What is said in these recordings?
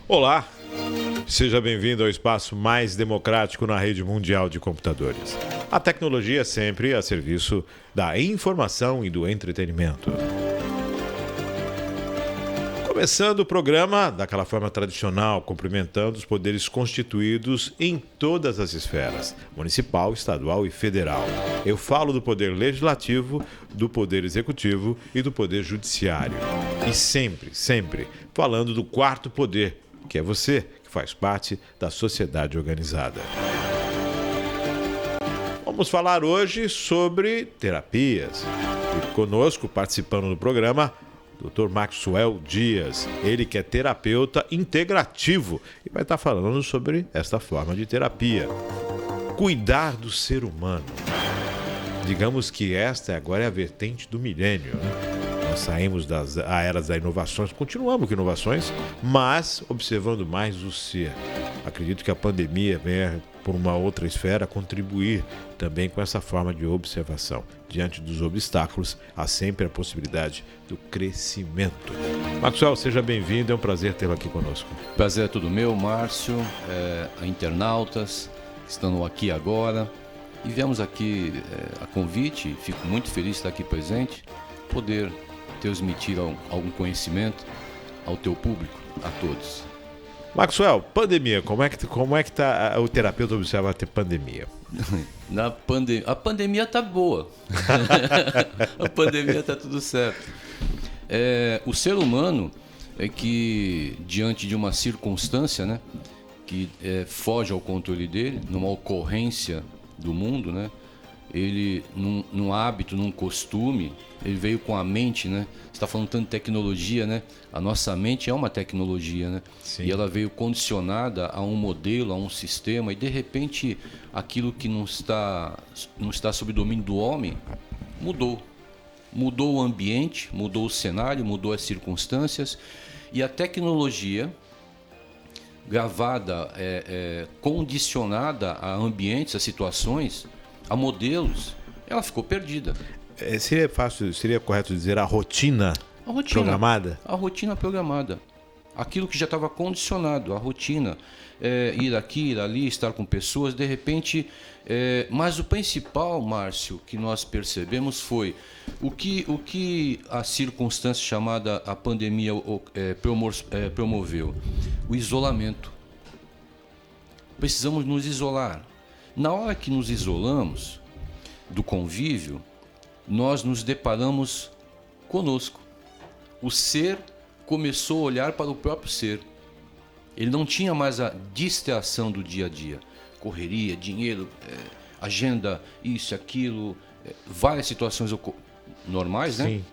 Olá, seja bem-vindo ao espaço mais democrático na rede mundial de computadores. A tecnologia é sempre a serviço da informação e do entretenimento. Começando o programa daquela forma tradicional, cumprimentando os poderes constituídos em todas as esferas, municipal, estadual e federal. Eu falo do poder legislativo, do poder executivo e do poder judiciário. E sempre falando do quarto poder, que é você, que faz parte da sociedade organizada. Vamos falar hoje sobre terapias. E conosco, participando do programa, Dr. Maxwell Dias, ele que é terapeuta integrativo e vai estar falando sobre esta forma de terapia. Cuidar do ser humano. Digamos que esta agora é a vertente do milênio, né? Nós saímos das eras das inovações, continuamos com inovações, mas observando mais o ser. Acredito que a pandemia venha, por uma outra esfera, contribuir também com essa forma de observação. Diante dos obstáculos, há sempre a possibilidade do crescimento. Maxwell, seja bem-vindo, é um prazer tê-lo aqui conosco. Prazer é todo meu, Márcio, internautas que estão aqui agora. E viemos aqui a convite, fico muito feliz de estar aqui presente, poder transmitir algum conhecimento ao teu público, a todos. Maxwell, pandemia, como é que tá o terapeuta observa a pandemia? A pandemia está boa. A pandemia está tudo certo. O ser humano é que, diante de uma circunstância, né, que foge ao controle dele, numa ocorrência do mundo, né, ele, num hábito, num costume, ele veio com a mente, né? Você está falando tanto de tecnologia, né? A nossa mente é uma tecnologia, né? Sim. E ela veio condicionada a um modelo, a um sistema, e de repente aquilo que não está sob domínio do homem mudou. Mudou o ambiente, mudou o cenário, mudou as circunstâncias, e a tecnologia gravada, condicionada a ambientes, a situações, a modelos, ela ficou perdida. Seria correto dizer a rotina programada? A rotina programada. Aquilo que já estava condicionado, a rotina, ir aqui, ir ali, estar com pessoas, de repente... mas o principal, Márcio, que nós percebemos foi o que a circunstância chamada a pandemia promoveu. O isolamento. Precisamos nos isolar. Na hora que nos isolamos do convívio, nós nos deparamos conosco. O ser começou a olhar para o próprio ser. Ele não tinha mais a distração do dia a dia. Correria, dinheiro, agenda, isso, aquilo, várias situações normais, né? Sim.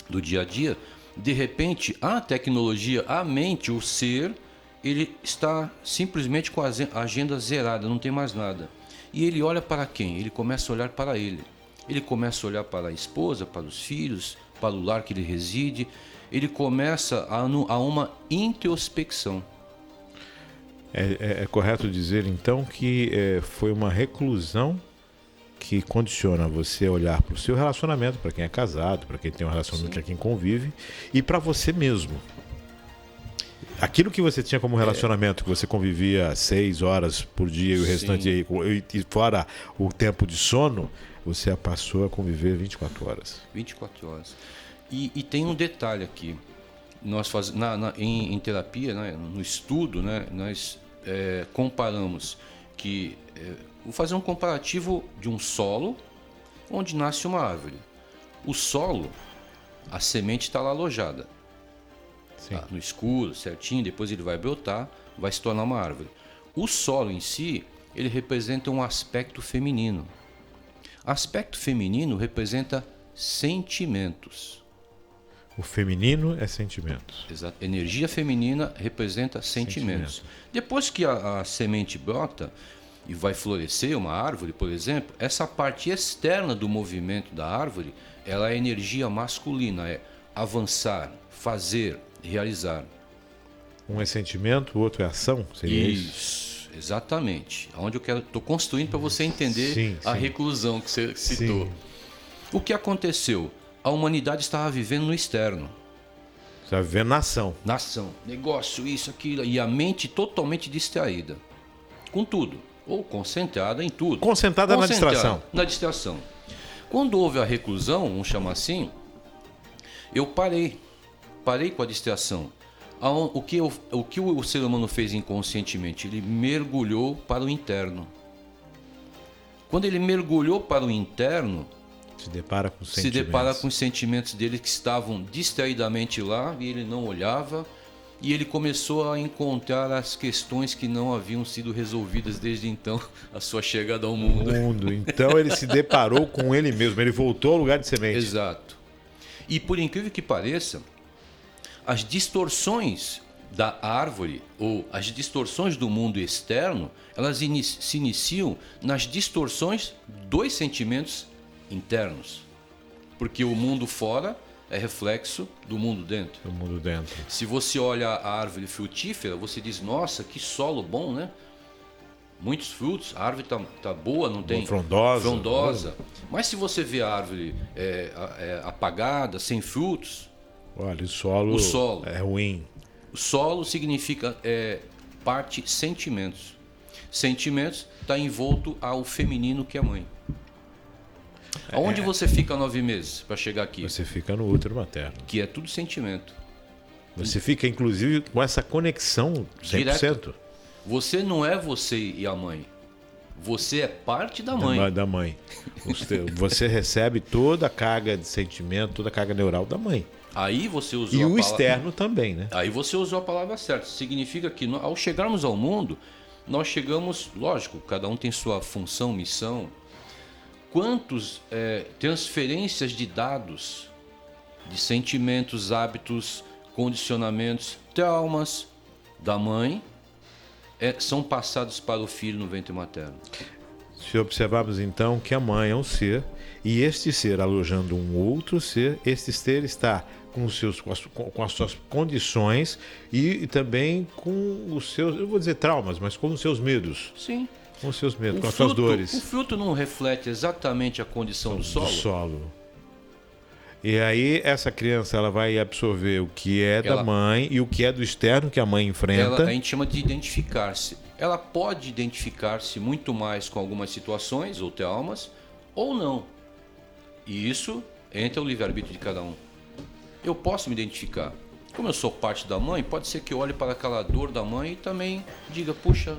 Do dia a dia. De repente, a tecnologia, a mente, o ser, ele está simplesmente com a agenda zerada, não tem mais nada. E ele olha para quem? Ele começa a olhar para ele. Ele começa a olhar para a esposa, para os filhos, para o lar que ele reside. Ele começa a uma introspecção. É correto dizer, então, que foi uma reclusão que condiciona você a olhar para o seu relacionamento, para quem é casado, para quem tem um relacionamento, para quem convive, e para você mesmo. Aquilo que você tinha como relacionamento, que você convivia 6 horas por dia e o restante, e fora o tempo de sono, você passou a conviver 24 horas. 24 horas. E tem um detalhe aqui. Nós em terapia, né, no estudo, né, nós comparamos que... vou fazer um comparativo de um solo onde nasce uma árvore. O solo, a semente está lá alojada. Tá, no escuro, certinho, depois ele vai brotar, vai se tornar uma árvore. O solo em si, ele representa um aspecto feminino. Aspecto feminino representa sentimentos. O feminino é sentimentos. Exato. Energia feminina representa sentimentos. Depois que a semente brota e vai florescer uma árvore, por exemplo, essa parte externa do movimento da árvore, ela é energia masculina, é avançar, fazer, realizar. Um é sentimento, o outro é ação? Seria isso? Isso, exatamente. Onde eu estou construindo para você entender a reclusão que você citou. O que aconteceu? A humanidade estava vivendo no externo. Você vai viver na ação. Na ação. Negócio, isso, aquilo. E a mente totalmente distraída. Com tudo. Ou concentrada em tudo. Concentrada na distração. Na distração. Quando houve a reclusão, vamos chamar assim, eu parei. Parei com a distração. O que o ser humano fez inconscientemente? Ele mergulhou para o interno. Quando ele mergulhou para o interno, se depara com os sentimentos dele que estavam distraidamente lá e ele não olhava, e ele começou a encontrar as questões que não haviam sido resolvidas desde então, a sua chegada ao mundo. Então ele se deparou com ele mesmo, ele voltou ao lugar de semente. Exato. E por incrível que pareça, as distorções da árvore ou as distorções do mundo externo, elas se iniciam nas distorções dos sentimentos internos. Porque o mundo fora é reflexo do mundo dentro. Do mundo dentro. Se você olha a árvore frutífera, você diz, nossa, que solo bom, né? Muitos frutos, a árvore tá boa, não tem... Frondosa. Mas se você vê a árvore apagada, sem frutos... Olha, o solo é ruim. O solo significa parte sentimentos. Sentimentos está envolto ao feminino que é a mãe. Aonde você fica 9 meses para chegar aqui? Você fica no útero materno. Que é tudo sentimento. Você fica, inclusive, com essa conexão 100%. Direto. Você não é você e a mãe. Você é parte da mãe. Da mãe. Você recebe toda a carga de sentimento, toda a carga neural da mãe. Aí você usou e o externo também, né? Aí você usou a palavra certa. Significa que ao chegarmos ao mundo, nós chegamos, lógico, cada um tem sua função, missão. Quantos transferências de dados, de sentimentos, hábitos, condicionamentos, traumas da mãe são passados para o filho no ventre materno? Se observarmos então que a mãe é um ser, e este ser alojando um outro ser, este ser está com as suas condições e também com os seus, eu vou dizer traumas, mas com os seus medos. Sim. Com os seus medos, com as suas dores. O fruto não reflete exatamente a condição do solo? Do solo. E aí essa criança ela vai absorver o que é da mãe e o que é do externo que a mãe enfrenta. A gente chama de identificar-se. Ela pode identificar-se muito mais com algumas situações ou traumas ou não. E isso entra o livre-arbítrio de cada um. Eu posso me identificar. Como eu sou parte da mãe, pode ser que eu olhe para aquela dor da mãe e também diga, puxa,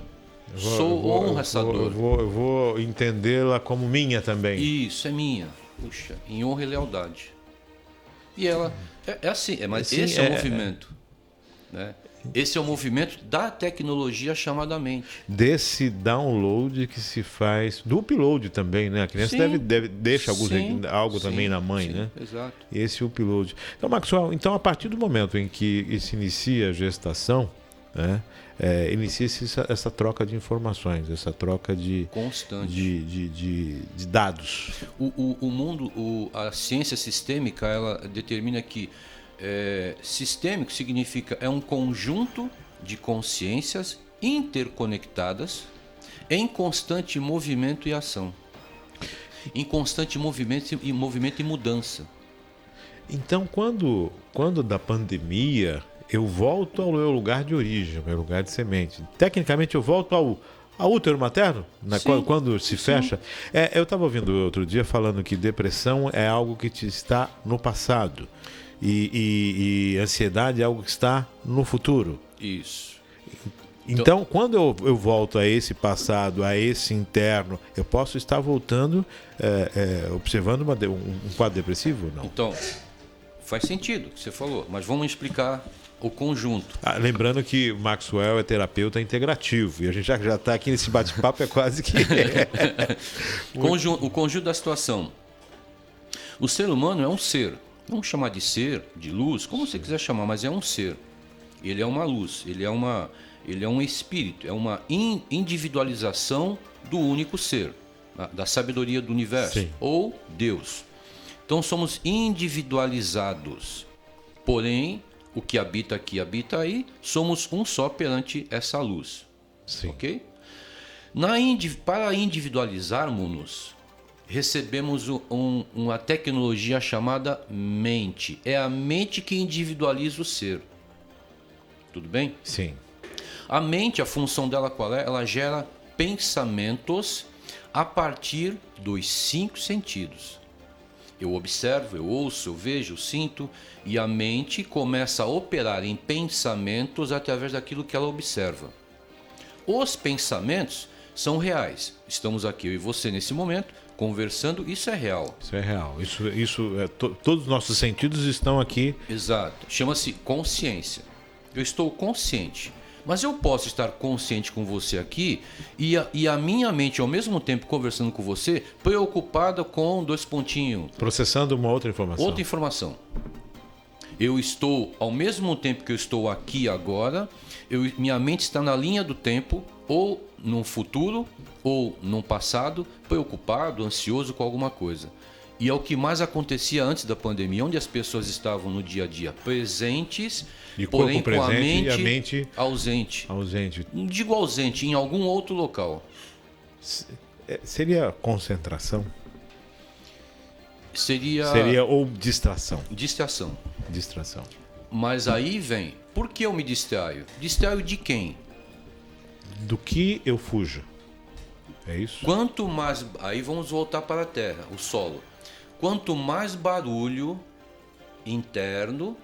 honro essa dor. Eu vou entendê-la como minha também. Isso, é minha. Puxa, em honra e lealdade. E ela, assim, mas esse é o movimento. Né? Esse é o movimento da tecnologia chamada mente. Desse download que se faz, do upload também, né? A criança deve deixa algo também na mãe, né? Exato. Esse upload. Então, Maxwell, a partir do momento em que se inicia a gestação, né? Inicia-se essa troca de informações, essa troca de constante de dados. O mundo, a ciência sistêmica, ela determina que sistêmico significa um conjunto de consciências interconectadas em constante movimento e ação. Em constante movimento e mudança. Então, quando da pandemia, eu volto ao meu lugar de origem, ao meu lugar de semente. Tecnicamente, eu volto ao útero materno, né? Quando se fecha. Eu estava ouvindo outro dia falando que depressão é algo que está no passado. E ansiedade é algo que está no futuro. Isso. Então, quando eu volto a esse passado, a esse interno, eu posso estar voltando, observando um quadro depressivo? Não. Então, faz sentido o que você falou, mas vamos explicar o conjunto. Lembrando que o Maxwell é terapeuta integrativo, e a gente já está aqui nesse bate-papo, é quase que... O conjunto da situação. O ser humano é um ser. Vamos chamar de ser, de luz, como você quiser chamar, mas é um ser. Ele é uma luz, ele é um espírito, é uma individualização do único ser, da sabedoria do universo, Sim. ou Deus. Então somos individualizados, porém o que habita aqui, habita aí, somos um só perante essa luz. Sim. Ok? Para individualizarmos-nos, recebemos uma tecnologia chamada mente. É a mente que individualiza o ser. Tudo bem? Sim. A mente, a função dela qual é? Ela gera pensamentos a partir dos 5 sentidos. Eu observo, eu ouço, eu vejo, eu sinto, e a mente começa a operar em pensamentos através daquilo que ela observa. Os pensamentos são reais. Estamos aqui, eu e você, nesse momento, conversando, isso é real. Isso é real. Todos os nossos sentidos estão aqui. Exato. Chama-se consciência. Eu estou consciente. Mas eu posso estar consciente com você aqui e a minha mente, ao mesmo tempo conversando com você, preocupada com 2 pontinhos. Processando uma outra informação. Outra informação. Eu estou, ao mesmo tempo que eu estou aqui agora, minha mente está na linha do tempo, ou no futuro, ou no passado, preocupado, ansioso com alguma coisa. E é o que mais acontecia antes da pandemia, onde as pessoas estavam no dia a dia presentes, de porém corpo com presente e a mente ausente. Ausente. Digo ausente, em algum outro local. Seria concentração? Seria ou distração? Distração. Distração. Mas aí vem, por que eu me distraio? Distraio de quem? Do que eu fujo. É isso? Quanto mais... Aí vamos voltar para a terra, o solo. Quanto mais barulho interno,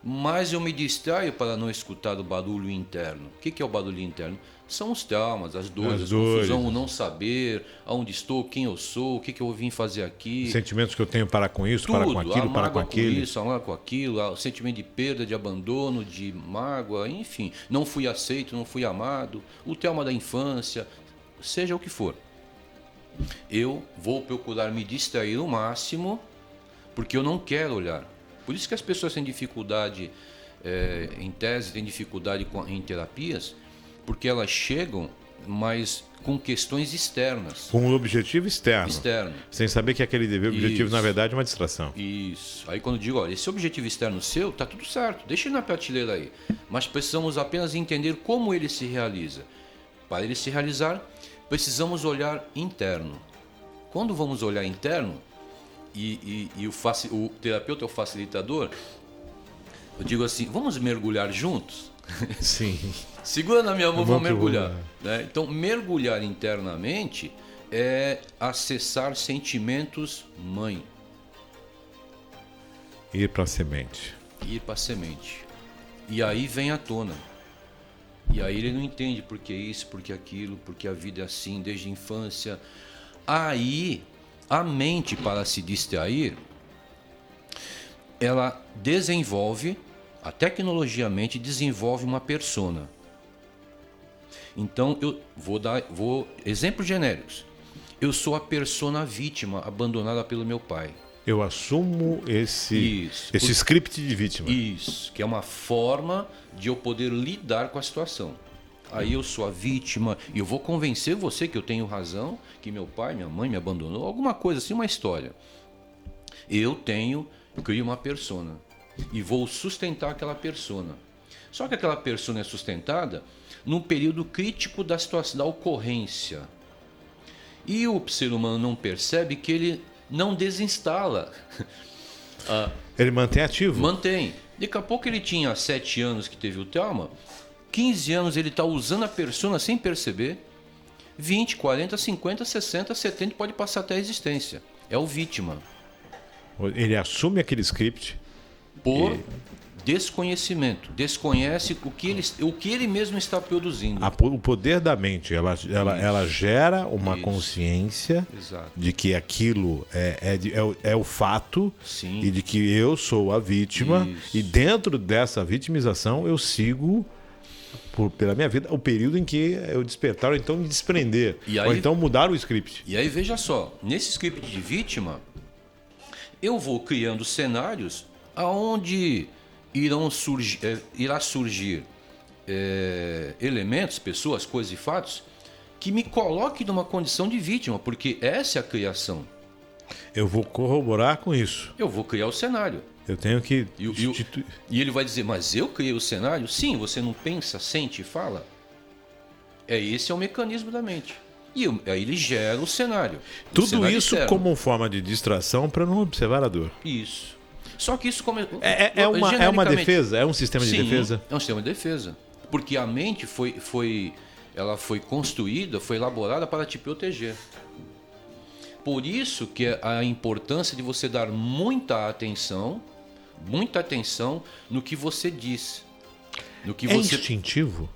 mais eu me distraio para não escutar o barulho interno. O que é o barulho interno? São os traumas, as dores, a confusão, o não saber aonde estou, quem eu sou, o que eu vim fazer aqui. Sentimentos que eu tenho para com isso, tudo, para com aquilo, para com aquele. Isso, a mágoa com aquilo, o sentimento de perda, de abandono, de mágoa, enfim. Não fui aceito, não fui amado, o trauma da infância, seja o que for. Eu vou procurar me distrair o máximo, porque eu não quero olhar. Por isso que as pessoas têm dificuldade, em tese, têm dificuldade em terapias, porque elas chegam, mas com questões externas. Com um objetivo externo. Externo. Sem saber que aquele objetivo, na verdade, é uma distração. Isso. Aí quando eu digo, olha, esse objetivo externo seu, tá tudo certo, deixa ele na prateleira aí. Mas precisamos apenas entender como ele se realiza. Para ele se realizar, precisamos olhar interno. Quando vamos olhar interno, e o terapeuta é o facilitador, eu digo assim, vamos mergulhar juntos? Sim. Segura na minha mão, vamos mergulhar. Né? Então, mergulhar internamente é acessar sentimentos mãe. Ir para a semente. Ir para a semente. E aí vem à tona. E aí ele não entende por que isso, por que aquilo, porque a vida é assim desde a infância. Aí a mente, para se distrair, ela desenvolve, a tecnologia mente desenvolve uma persona. Então eu vou exemplos genéricos. Eu sou a persona vítima abandonada pelo meu pai. Eu assumo esse script de vítima. Isso, que é uma forma de eu poder lidar com a situação. Aí eu sou a vítima e eu vou convencer você que eu tenho razão, que meu pai, minha mãe me abandonou, alguma coisa assim, uma história. Eu crio uma persona e vou sustentar aquela persona. Só que aquela persona é sustentada num período crítico da situação, da ocorrência. E o ser humano não percebe que ele não desinstala. Ele mantém ativo? Mantém. Daqui a pouco ele tinha 7 anos que teve o trauma, 15 anos ele está usando a persona sem perceber, 20, 40, 50, 60, 70 pode passar até a existência. É o vítima. Ele assume aquele script por desconhecimento. Desconhece o que ele mesmo está produzindo. O poder da mente, ela gera uma consciência de que aquilo é o fato. Sim. E de que eu sou a vítima. Isso. E dentro dessa vitimização eu sigo pela minha vida o período em que eu despertar ou então me desprender. Ou então mudar o script. E aí veja só, nesse script de vítima eu vou criando cenários aonde irá surgir elementos, pessoas, coisas e fatos que me coloquem numa condição de vítima, porque essa é a criação. Eu vou corroborar com isso. Eu vou criar o cenário. Eu tenho que... E ele vai dizer, mas eu criei o cenário? Sim, você não pensa, sente e fala? Esse é o mecanismo da mente. E aí ele gera o cenário. Tudo isso como forma de distração para não observar a dor. Isso. Só que isso é uma defesa? É um sistema de defesa? É um sistema de defesa. Porque a mente ela foi construída, foi elaborada para te proteger. Por isso que é a importância de você dar muita atenção no que você diz. No que você... instintivo?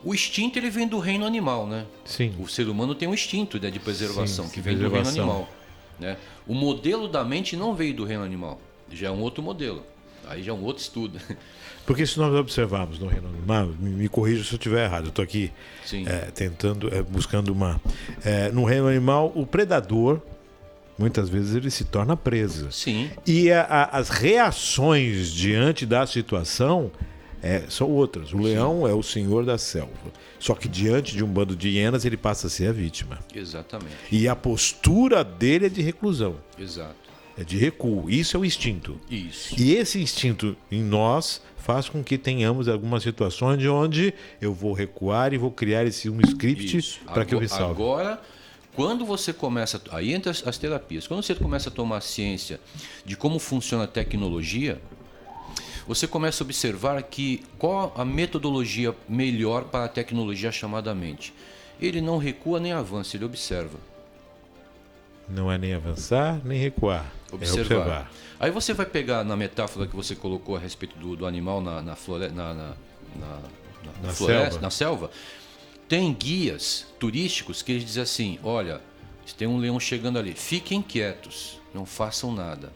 O instinto ele vem do reino animal, né? Sim. O ser humano tem um instinto, né, de preservação, sim, que vem do reino animal. Né? O modelo da mente não veio do reino animal. Já é um outro modelo. Aí já é um outro estudo. Porque se nós observarmos no reino animal, me corrija se eu estiver errado, eu estou aqui buscando uma... no reino animal, o predador, muitas vezes, ele se torna presa. Sim. E as reações diante da situação são outras. O leão é o senhor da selva. Só que diante de um bando de hienas, ele passa a ser a vítima. Exatamente. E a postura dele é de reclusão. Exato. É de recuo. Isso é o instinto. Isso. E esse instinto em nós faz com que tenhamos algumas situações onde eu vou recuar e vou criar um script para que eu me salve. Agora, quando você começa... Aí entra as terapias. Quando você começa a tomar ciência de como funciona a tecnologia, você começa a observar qual a metodologia melhor para a tecnologia chamada mente. Ele não recua nem avança, ele observa. Não é nem avançar, nem recuar. Observar. Aí você vai pegar na metáfora que você colocou a respeito do animal na floresta, na selva. Tem guias turísticos que eles dizem assim: olha, tem um leão chegando ali, fiquem quietos, não façam nada.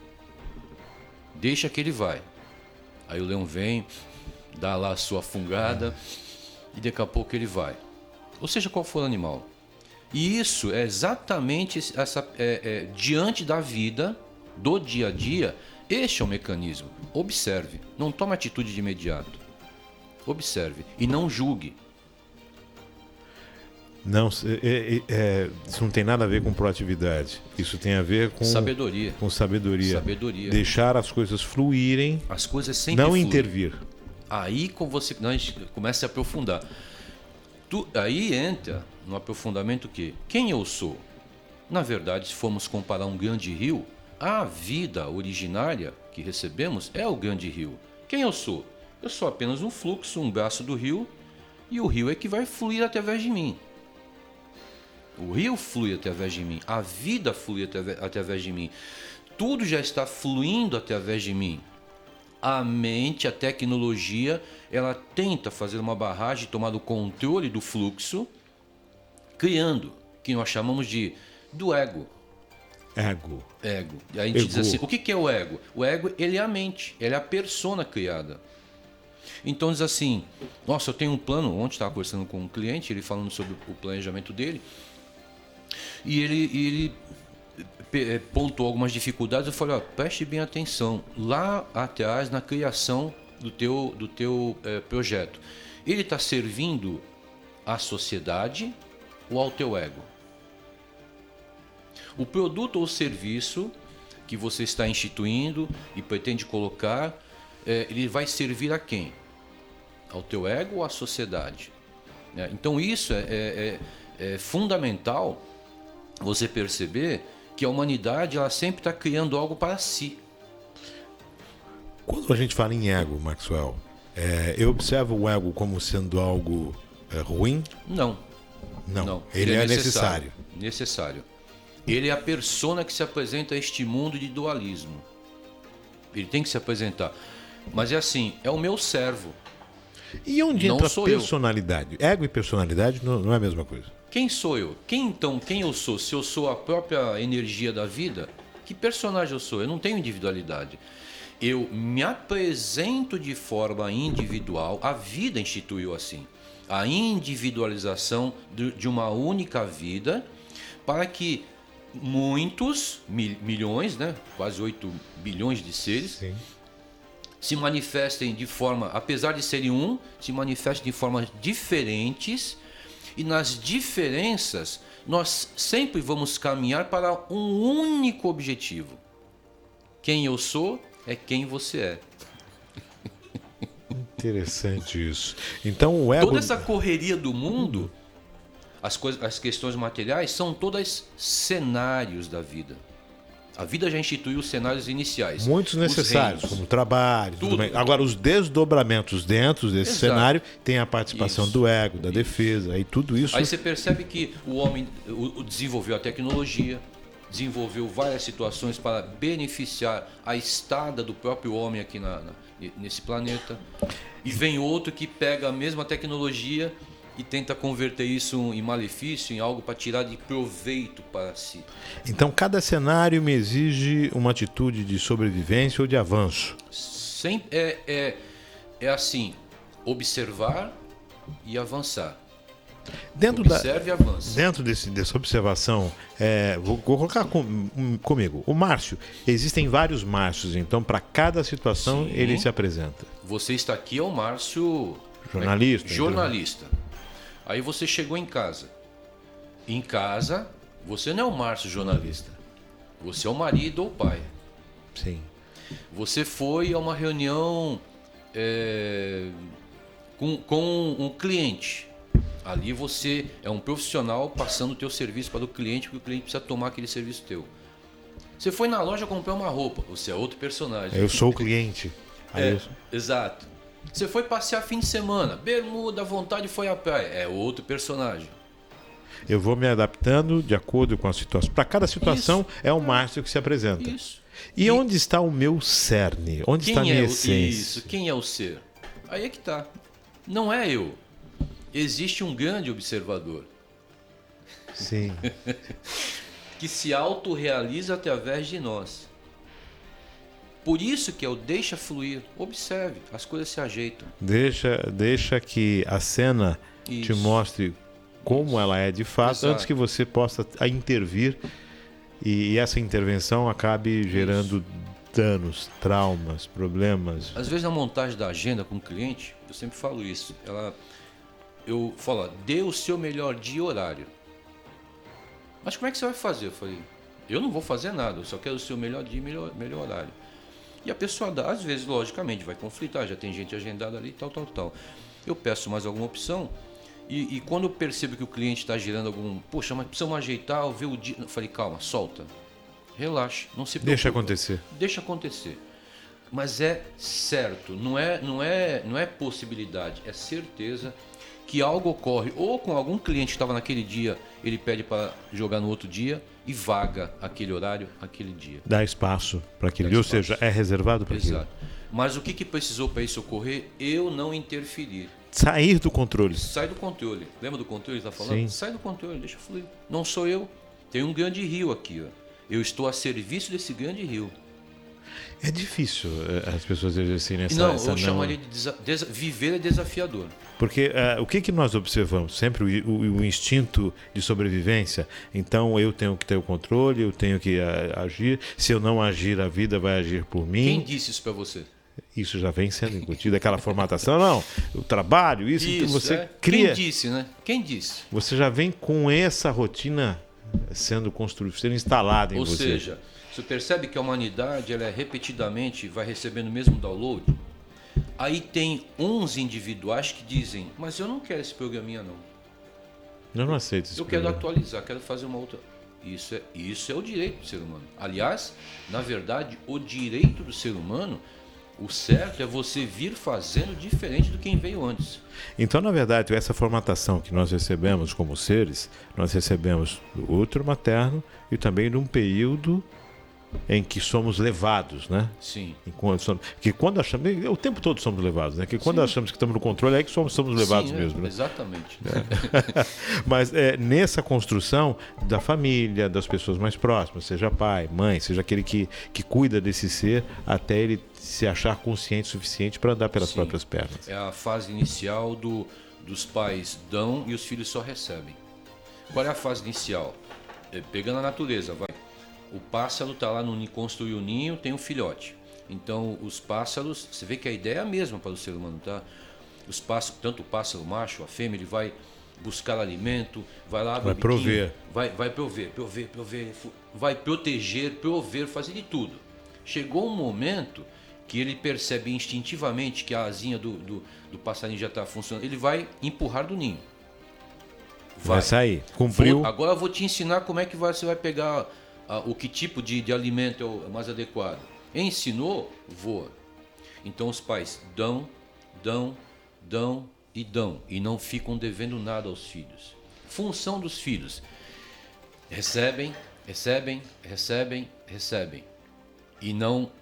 Deixa que ele vai. Aí o leão vem, dá lá a sua fungada e daqui a pouco ele vai. Ou seja, qual for o animal. E isso é exatamente diante da vida, do dia a dia, este é o mecanismo. Observe, não tome atitude de imediato. Observe e não julgue. Não, isso não tem nada a ver com proatividade. Isso tem a ver com sabedoria. Com sabedoria. Sabedoria. Deixar as coisas fluírem. As coisas sempre não fluem. Intervir. Aí a gente começa a aprofundar. Aí entra no aprofundamento que quem eu sou? Na verdade, se formos comparar um grande rio, a vida originária que recebemos é o grande rio. Quem eu sou? Eu sou apenas um fluxo, um braço do rio, e o rio é que vai fluir através de mim. O rio flui através de mim, a vida flui através de mim. Tudo já está fluindo através de mim. A mente, a tecnologia, ela tenta fazer uma barragem, tomar o controle do fluxo, criando, que nós chamamos do ego. Ego. E a gente diz assim, o que é o ego? O ego, ele é a mente, ele é a persona criada. Então diz assim, nossa, eu tenho um plano. Ontem estava conversando com um cliente, ele falando sobre o planejamento dele, e ele pontuou algumas dificuldades. Eu falei, preste bem atenção, lá atrás na criação do teu projeto, ele está servindo à sociedade ou ao teu ego? O produto ou serviço que você está instituindo e pretende colocar, ele vai servir a quem? Ao teu ego ou à sociedade? Então isso é fundamental você perceber que a humanidade ela sempre está criando algo para si. Quando a gente fala em ego, Maxwell, eu observo o ego como sendo algo ruim? Não. Ele é necessário. Necessário. Ele é a persona que se apresenta a este mundo de dualismo. Ele tem que se apresentar. Mas é assim, é o meu servo. E onde entra a personalidade? Ego e personalidade não é a mesma coisa. Quem sou eu? Quem eu sou? Se eu sou a própria energia da vida, que personagem eu sou? Eu não tenho individualidade. Eu me apresento de forma individual. A vida instituiu assim. A individualização de uma única vida para que muitos, milhões, né? Quase 8 bilhões de seres, sim, se manifestem de forma, apesar de serem se manifestem de formas diferentes. E nas diferenças, nós sempre vamos caminhar para um único objetivo. Quem eu sou é quem você é. Interessante isso. Então o ego... Toda essa correria do mundo, as questões materiais, são todas cenários da vida. A vida já instituiu os cenários iniciais. Muitos necessários, como trabalho, tudo bem. Agora, os desdobramentos dentro desse cenário tem a participação do ego, da defesa, aí tudo isso... Aí você percebe que o homem desenvolveu a tecnologia, desenvolveu várias situações para beneficiar a estada do próprio homem aqui nesse planeta. E vem outro que pega a mesma tecnologia e tenta converter isso em malefício, em algo para tirar de proveito para si. Então, cada cenário me exige uma atitude de sobrevivência ou de avanço. É assim, observar e avançar. Observe e avance. Dentro dessa observação, vou colocar comigo. O Márcio, existem vários Márcios, então para cada situação ele se apresenta. Você está aqui, é o Márcio... Jornalista. Jornalista. Aí você chegou em casa. Em casa, você não é o Márcio jornalista. Você é o marido ou o pai. Sim. Você foi a uma reunião com um cliente. Ali você é um profissional passando o teu serviço para o cliente, porque o cliente precisa tomar aquele serviço teu. Você foi na loja comprar uma roupa. Você é outro personagem. Eu sou o cliente. Exato. Você foi passear fim de semana, bermuda, à vontade, foi à praia. É outro personagem. Eu vou me adaptando de acordo com a situação. Para cada situação é o Márcio que se apresenta. Isso. E onde está o meu cerne? Onde está a minha essência? Isso, quem é o ser? Aí é que está. Não é eu. Existe um grande observador. Sim. Que se autorrealiza através de nós. Por isso que é o deixa fluir. Observe, as coisas se ajeitam. Deixa que a cena te mostre como ela é de fato, Exato. antes que você possa intervir e essa intervenção acabe gerando danos, traumas, problemas. Às vezes na montagem da agenda com o cliente, eu sempre falo isso. Eu falo, dê o seu melhor dia e horário. Mas como é que você vai fazer? Eu falei, eu não vou fazer nada, eu só quero o seu melhor dia e melhor horário. E a pessoa dá, às vezes, logicamente, vai conflitar, já tem gente agendada ali, tal. Eu peço mais alguma opção e quando eu percebo que o cliente está gerando poxa, mas precisamos ajeitar, ver o dia... Eu falei, calma, solta, relaxe, não se preocupe. Deixa acontecer. Mas é certo, não é possibilidade, é certeza que algo ocorre, ou com algum cliente que estava naquele dia, ele pede para jogar no outro dia e vaga aquele horário, aquele dia. Dá espaço para aquele dia, ou seja, é reservado para aquilo. Exato. Mas o que precisou para isso ocorrer? Eu não interferir. Sair do controle. Sai do controle. Lembra do controle que está falando? Sim. Sai do controle, deixa fluir. Não sou eu. Tem um grande rio aqui. Ó. Eu estou a serviço desse grande rio. É difícil as pessoas exercerem essa... Eu chamaria de viver é desafiador. Porque o que nós observamos? Sempre o instinto de sobrevivência. Então eu tenho que ter o controle, eu tenho que agir. Se eu não agir, a vida vai agir por mim. Quem disse isso para você? Isso já vem sendo incutido, aquela formatação. Não, o trabalho, isso então você cria... Quem disse, né? Quem disse? Você já vem com essa rotina sendo construída, sendo instalada em você. Ou seja, você percebe que a humanidade ela repetidamente vai recebendo o mesmo download? Aí tem uns individuais que dizem, mas eu não quero esse programinha não. Eu não aceito esse programa. Quero atualizar, quero fazer uma outra. Isso é o direito do ser humano. Aliás, na verdade, o direito do ser humano, o certo é você vir fazendo diferente do quem veio antes. Então, na verdade, essa formatação que nós recebemos como seres, nós recebemos do útero materno e também de um período em que somos levados, né? Sim. Que quando achamos, o tempo todo somos levados, né? Que quando achamos que estamos no controle é que somos levados mesmo, né? Exatamente. Mas nessa construção da família, das pessoas mais próximas, seja pai, mãe, seja aquele que cuida desse ser, até ele se achar consciente o suficiente para andar pelas próprias pernas. É a fase inicial dos pais dão e os filhos só recebem. Qual é a fase inicial? Pegando a natureza, vai. O pássaro está lá construiu o ninho, tem um filhote. Então, os pássaros, você vê que a ideia é a mesma para o ser humano, tá? Os pássaros, tanto o pássaro macho, a fêmea, ele vai buscar alimento, vai lá... Vai prover. Vai prover, vai proteger, prover, fazer de tudo. Chegou um momento que ele percebe instintivamente que a asinha do passarinho já está funcionando, ele vai empurrar do ninho. Vai sair. Cumpriu. Agora eu vou te ensinar como é que você vai pegar o que tipo de alimento é o mais adequado. Ensinou, voa. Então os pais dão e não ficam devendo nada aos filhos. Função dos filhos: recebem.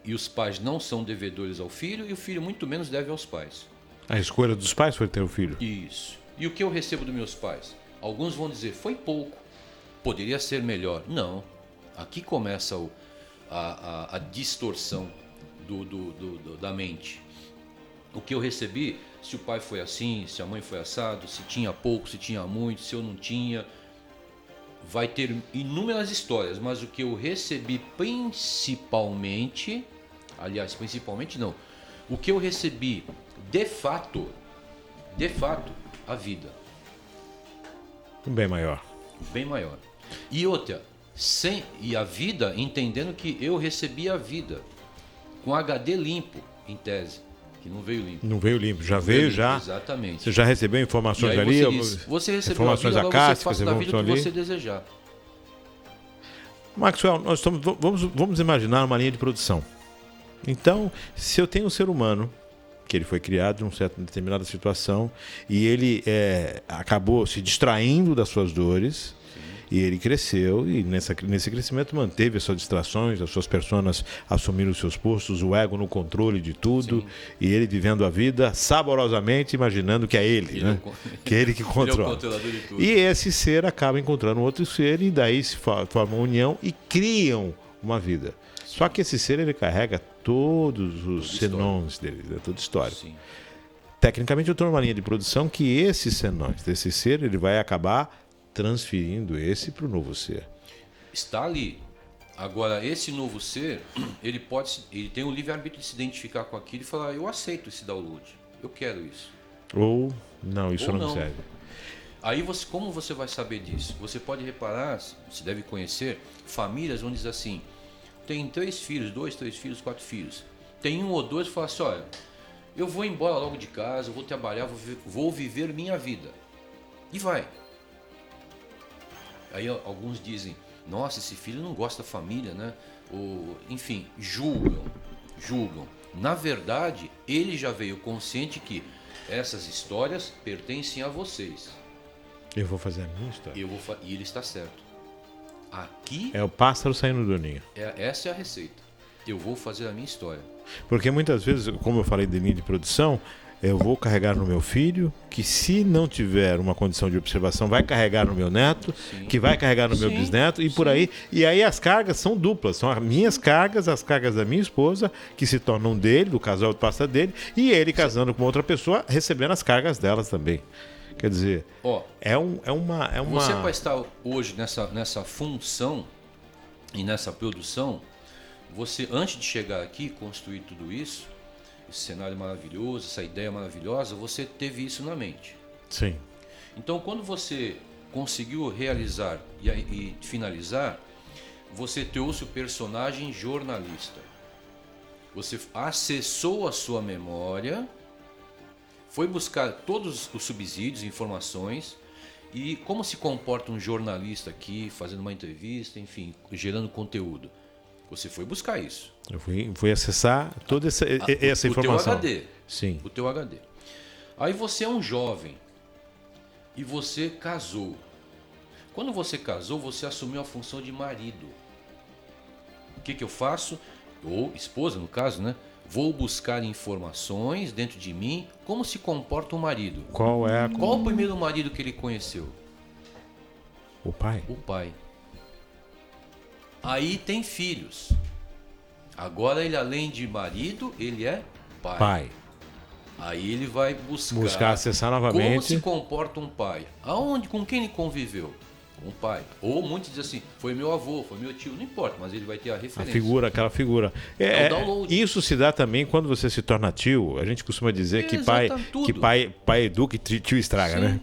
E os pais não são devedores ao filho e o filho muito menos deve aos pais. A escolha dos pais foi ter o filho. Isso. E o que eu recebo dos meus pais? Alguns vão dizer, foi pouco, poderia ser melhor. Não. Aqui começa a distorção da mente. O que eu recebi, se o pai foi assim, se a mãe foi assado, se tinha pouco, se tinha muito, se eu não tinha, vai ter inúmeras histórias, mas o que eu recebi principalmente não, o que eu recebi de fato, a vida. Bem maior. Bem maior. E outra, e a vida, entendendo que eu recebi a vida com HD limpo, em tese, que não veio limpo. Não veio limpo, já veio limpo, já. Exatamente. Você já recebeu informações ali? Você recebeu informações a vida, acásticas, você faça da vida o que você desejar. Maxwell, vamos imaginar uma linha de produção. Então, se eu tenho um ser humano que ele foi criado em uma determinada situação e ele acabou se distraindo das suas dores. Sim. E ele cresceu e nesse crescimento manteve as suas distrações, as suas personas assumiram os seus postos, o ego no controle de tudo. Sim. E ele vivendo a vida saborosamente, imaginando que é ele, né? Que é ele que controla. Ele é o controlador de tudo. E esse ser acaba encontrando outro ser e daí se forma uma união e criam uma vida. Só que esse ser ele carrega todos os senões dele, toda história. Sim. Tecnicamente eu estou numa linha de produção que esses senões desse ser ele vai acabar transferindo esse para o novo ser. Está ali. Agora esse novo ser ele tem o livre-arbítrio de se identificar com aquilo e falar, eu aceito esse download, eu quero isso. Ou não, isso não serve. Aí como você vai saber disso? Você pode reparar, você deve conhecer famílias onde diz assim, tem 3 filhos, 2, 3 filhos, 4 filhos. Tem 1 ou 2 que fala assim, olha, eu vou embora logo de casa, eu vou trabalhar, vou viver minha vida. E vai. Aí alguns dizem, nossa, esse filho não gosta da família, né? Enfim, julgam. Na verdade, ele já veio consciente que essas histórias pertencem a vocês. Eu vou fazer a minha história. E ele está certo. Aqui é o pássaro saindo do ninho. Essa é a receita. Eu vou fazer a minha história. Porque muitas vezes, como eu falei de linha de produção, eu vou carregar no meu filho, que se não tiver uma condição de observação, vai carregar no meu neto, sim, que vai carregar no meu bisneto e por aí. E aí as cargas são duplas. São as minhas cargas, as cargas da minha esposa, que se tornam dele, do casal passa dele, e ele casando com outra pessoa, recebendo as cargas delas também. Quer dizer, é uma... Você vai estar hoje nessa função e nessa produção, você, antes de chegar aqui, construir tudo isso, esse cenário maravilhoso, essa ideia maravilhosa, você teve isso na mente. Sim. Então, quando você conseguiu realizar e finalizar, você trouxe o personagem jornalista. Você acessou a sua memória, foi buscar todos os subsídios, informações, e como se comporta um jornalista aqui, fazendo uma entrevista, enfim, gerando conteúdo. Você foi buscar isso. Eu fui acessar toda essa informação. O teu HD. Sim. O teu HD. Aí você é um jovem e você casou. Quando você casou, você assumiu a função de marido. O que eu faço? Ou esposa, no caso, né? Vou buscar informações dentro de mim, como se comporta um marido. Qual o primeiro marido que ele conheceu? O pai. O pai. Aí tem filhos. Agora ele, além de marido, ele é pai. Aí ele vai buscar acessar novamente como se comporta um pai. Aonde, com quem ele conviveu? Com o pai. Ou muitos dizem assim, foi meu avô, foi meu tio, não importa, mas ele vai ter a referência. Aquela figura. Isso se dá também quando você se torna tio. A gente costuma dizer que pai educa e tio estraga, sim, né?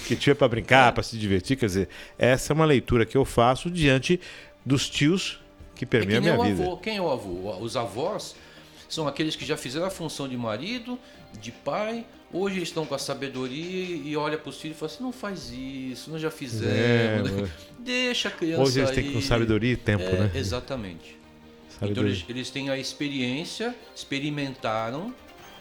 Que tio é para brincar, para se divertir. Quer dizer, essa é uma leitura que eu faço diante dos tios que permeia a minha vida. Avô. Quem é o avô? Os avós são aqueles que já fizeram a função de marido, de pai. Hoje eles estão com a sabedoria e olha para os filhos e fala assim, não faz isso, nós já fizemos. Deixa a criança hoje eles têm com sabedoria e tempo, né? Exatamente. Sabedoria. Então eles têm a experiência, experimentaram,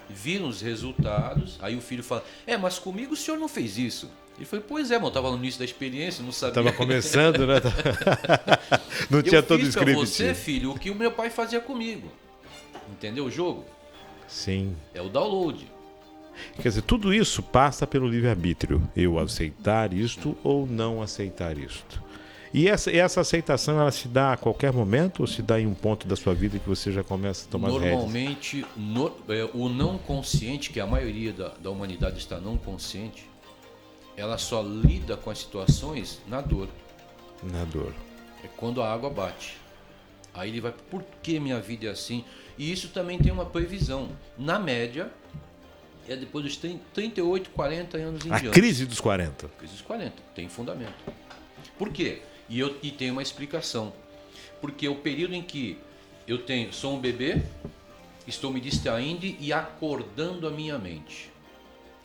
viram os resultados. Aí o filho fala, mas comigo o senhor não fez isso. Ele falou, pois é, mas eu estava no início da experiência, não sabia. Estava começando, né? Não tinha todo o script. Eu fiz pra você, filho, o que o meu pai fazia comigo. Entendeu o jogo? Sim. É o download. Quer dizer, tudo isso passa pelo livre-arbítrio. Eu aceitar isto ou não aceitar isto. E essa aceitação, ela se dá a qualquer momento ou se dá em um ponto da sua vida que você já começa a tomar rédeas? Normalmente, o não consciente, que a maioria da humanidade está não consciente, ela só lida com as situações na dor. Na dor. É quando a água bate. Aí ele vai, por que minha vida é assim? E isso também tem uma previsão. Na média, é depois dos 38, 40 anos em diante. A crise dos 40. Crise dos 40, tem fundamento. Por quê? E tem uma explicação. Porque o período em que sou um bebê, estou me distraindo e acordando a minha mente.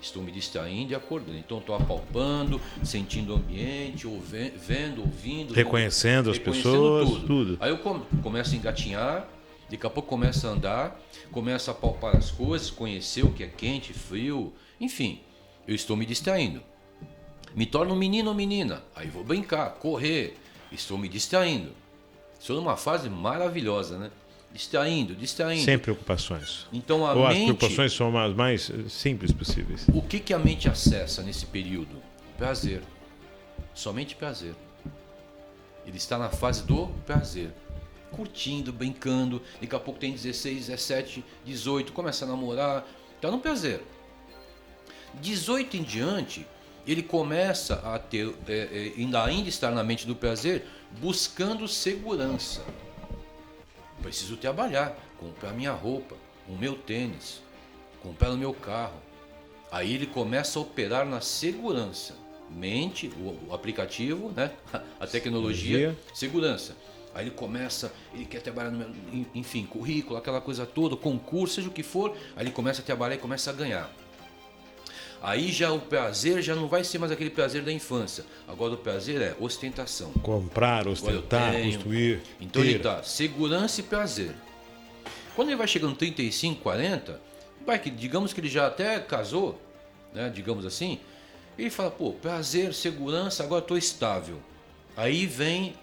Estou me distraindo e acordando. Então estou apalpando, sentindo o ambiente, vendo, ouvindo. Reconhecendo as pessoas, tudo. Aí eu começo a engatinhar, daqui a pouco começo a andar, começo a palpar as coisas, conhecer o que é quente, frio, enfim, eu estou me distraindo. Me torno um menino ou menina, aí vou brincar, correr, estou me distraindo. Estou numa fase maravilhosa, né? Distraindo. Sem preocupações. Então Ou as preocupações são as mais simples possíveis. O que a mente acessa nesse período? Prazer. Somente prazer. Ele está na fase do prazer. Curtindo, brincando. Daqui a pouco tem 16, 17, 18, começa a namorar. Está no prazer. 18 em diante, ele começa a ter, ainda estar na mente do prazer, buscando segurança. Preciso trabalhar, comprar minha roupa, o meu tênis, comprar o meu carro. Aí ele começa a operar na segurança. Mente, o aplicativo, né? A tecnologia, segurança. Aí ele quer trabalhar, enfim, currículo, aquela coisa toda, concurso, seja o que for. Aí ele começa a trabalhar e começa a ganhar. Aí já o prazer já não vai ser mais aquele prazer da infância. Agora o prazer é ostentação. Comprar, ostentar, construir. Então ele dá segurança e prazer. Quando ele vai chegando 35, 40, digamos que ele já até casou, né, digamos assim, ele fala, prazer, segurança, agora estou estável. Aí vem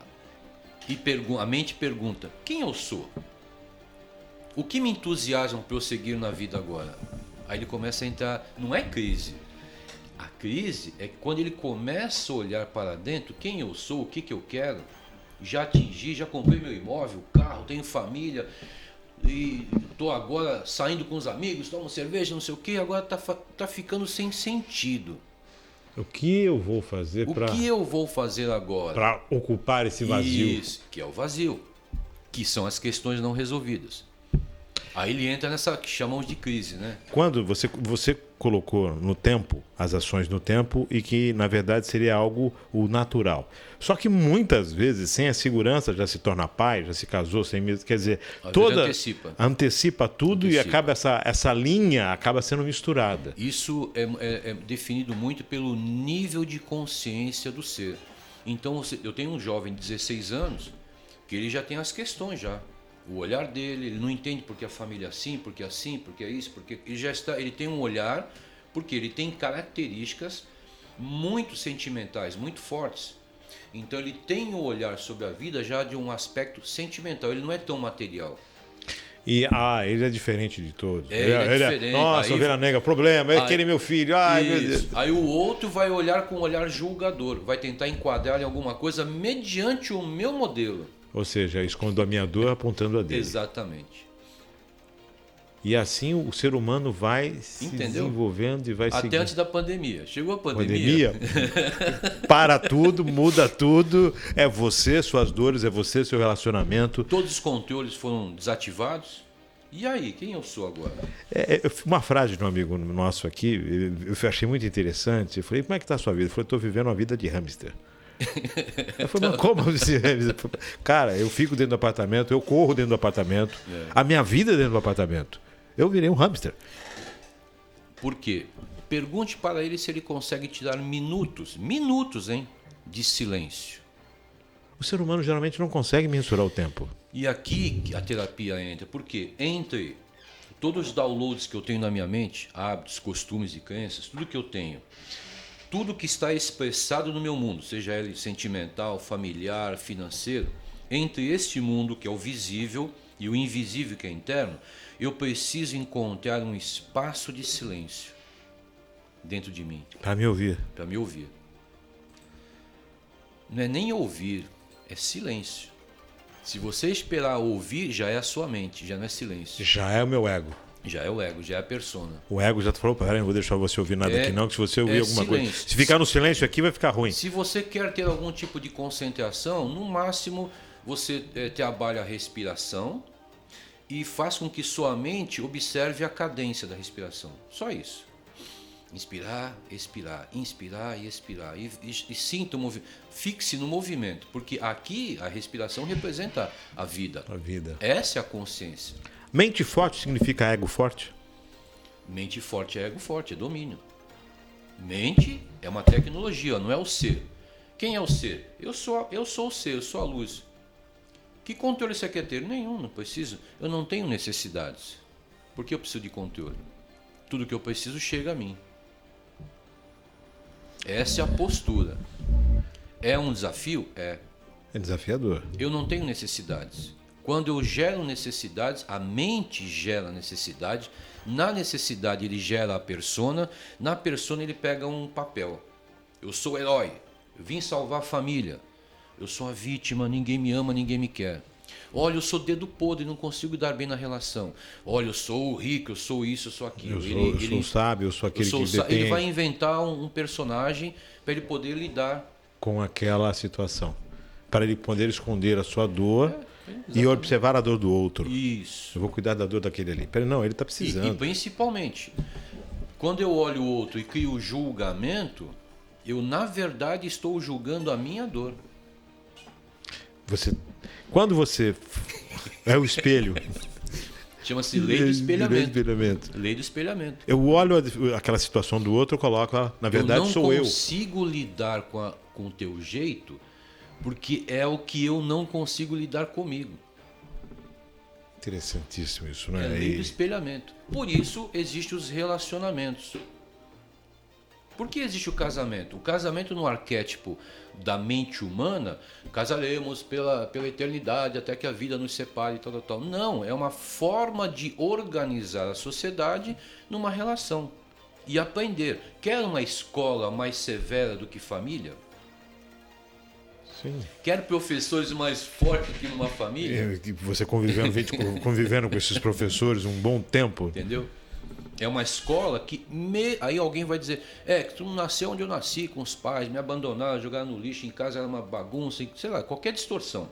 e a mente pergunta, quem eu sou? O que me entusiasma para eu seguir na vida agora? Aí ele começa a entrar, não é crise. A crise é quando ele começa a olhar para dentro, quem eu sou, o que eu quero. Já atingi, já comprei meu imóvel, carro, tenho família, e estou agora saindo com os amigos, tomo cerveja, não sei o que, agora tá ficando sem sentido. O que eu vou fazer O que eu vou fazer agora? Para ocupar esse vazio. Isso, que é o vazio, que são as questões não resolvidas. Aí ele entra nessa que chamamos de crise, né? Quando você colocou no tempo, as ações no tempo, e que na verdade seria algo o natural. Só que muitas vezes, sem a segurança, já se torna pai, já se casou sem medo. Quer dizer, antecipa tudo e acaba essa linha acaba sendo misturada. Isso é definido muito pelo nível de consciência do ser. Então, eu tenho um jovem de 16 anos que ele já tem as questões já. O olhar dele, ele não entende porque a família é assim, porque é isso, porque ele tem um olhar, porque ele tem características muito sentimentais, muito fortes. Então ele tem um olhar sobre a vida já de um aspecto sentimental, ele não é tão material. E ele é diferente de todos. Ele é diferente. Nossa, ovelha negra, problema, aquele meu filho. Meu Deus. Aí o outro vai olhar com um olhar julgador, vai tentar enquadrar em alguma coisa mediante o meu modelo. Ou seja, escondo a minha dor apontando a dele. Exatamente. E assim o ser humano vai se desenvolvendo e vai seguindo. Até antes da pandemia. Chegou a pandemia. Para tudo, muda tudo. É você, suas dores, é você, seu relacionamento. Todos os controles foram desativados. E aí, quem eu sou agora? Uma frase de um amigo nosso aqui, eu achei muito interessante. Eu falei, como é que está a sua vida? Ele falou, estou vivendo uma vida de hamster. Eu falei, mas como assim? Cara, eu fico dentro do apartamento, eu corro dentro do apartamento, a minha vida é dentro do apartamento. Eu virei um hamster. Por quê? Pergunte para ele se ele consegue tirar minutos, hein, de silêncio. O ser humano geralmente não consegue mensurar o tempo. E aqui a terapia entra, porque entre todos os downloads que eu tenho na minha mente, hábitos, costumes e crenças, tudo que eu tenho, tudo que está expressado no meu mundo, seja ele sentimental, familiar, financeiro, entre este mundo que é o visível e o invisível que é interno, eu preciso encontrar um espaço de silêncio dentro de mim. Para me ouvir. Para me ouvir. Não é nem ouvir, é silêncio. Se você esperar ouvir, já é a sua mente, já não é silêncio. Já é o meu ego. Já é o ego, já é a persona. O ego já falou, peraí, não vou deixar você ouvir nada aqui não, que se você ouvir alguma silêncio. coisa... Se ficar no silêncio aqui, vai ficar ruim. Se você quer ter algum tipo de concentração, no máximo você trabalha a respiração e faz com que sua mente observe a cadência da respiração. Só isso. Inspirar, expirar, inspirar e expirar. E sinta o movimento. Fixe no movimento, porque aqui a respiração representa a vida. A vida. Essa é a consciência. Mente forte significa ego forte? Mente forte é ego forte, é domínio. Mente é uma tecnologia, não é o ser. Quem é o ser? Eu sou o ser, eu sou a luz. Que controle você quer ter? Nenhum, não preciso. Eu não tenho necessidades. Por que eu preciso de controle? Tudo que eu preciso chega a mim. Essa é a postura. É um desafio? É. É desafiador. Eu não tenho necessidades. Quando eu gero necessidades, a mente gera necessidade. Na necessidade ele gera a persona. Na persona ele pega um papel. Eu sou o herói. Eu vim salvar a família. Eu sou a vítima, ninguém me ama, ninguém me quer. Olha, eu sou dedo podre, não consigo dar bem na relação. Olha, eu sou o rico, eu sou isso, eu sou aquilo. Eu sou sábio, eu sou aquele que detém... Ele vai inventar um personagem para ele poder lidar com aquela situação. Para ele poder esconder a sua dor e observar a dor do outro. Isso. Eu vou cuidar da dor daquele ali. Pera, não, ele está precisando. E principalmente, quando eu olho o outro e crio julgamento, eu na verdade estou julgando a minha dor. Quando você é o espelho. Chama-se lei do espelhamento. Lei do espelhamento. Eu olho aquela situação do outro, eu coloco, na verdade sou eu. Eu não consigo lidar com o teu jeito, porque é o que eu não consigo lidar comigo. Interessantíssimo isso, não é? É lei do espelhamento. Por isso existem os relacionamentos. Por que existe o casamento? O casamento no arquétipo da mente humana, casaremos pela eternidade até que a vida nos separe, tal. Não, é uma forma de organizar a sociedade numa relação e aprender. Quer uma escola mais severa do que família? Sim. Quer professores mais fortes que numa família? Você convivendo com esses professores um bom tempo. Entendeu? É uma escola que... Aí alguém vai dizer, que tu não nasceu onde eu nasci, com os pais, me abandonaram, jogaram no lixo, em casa era uma bagunça, sei lá, qualquer distorção.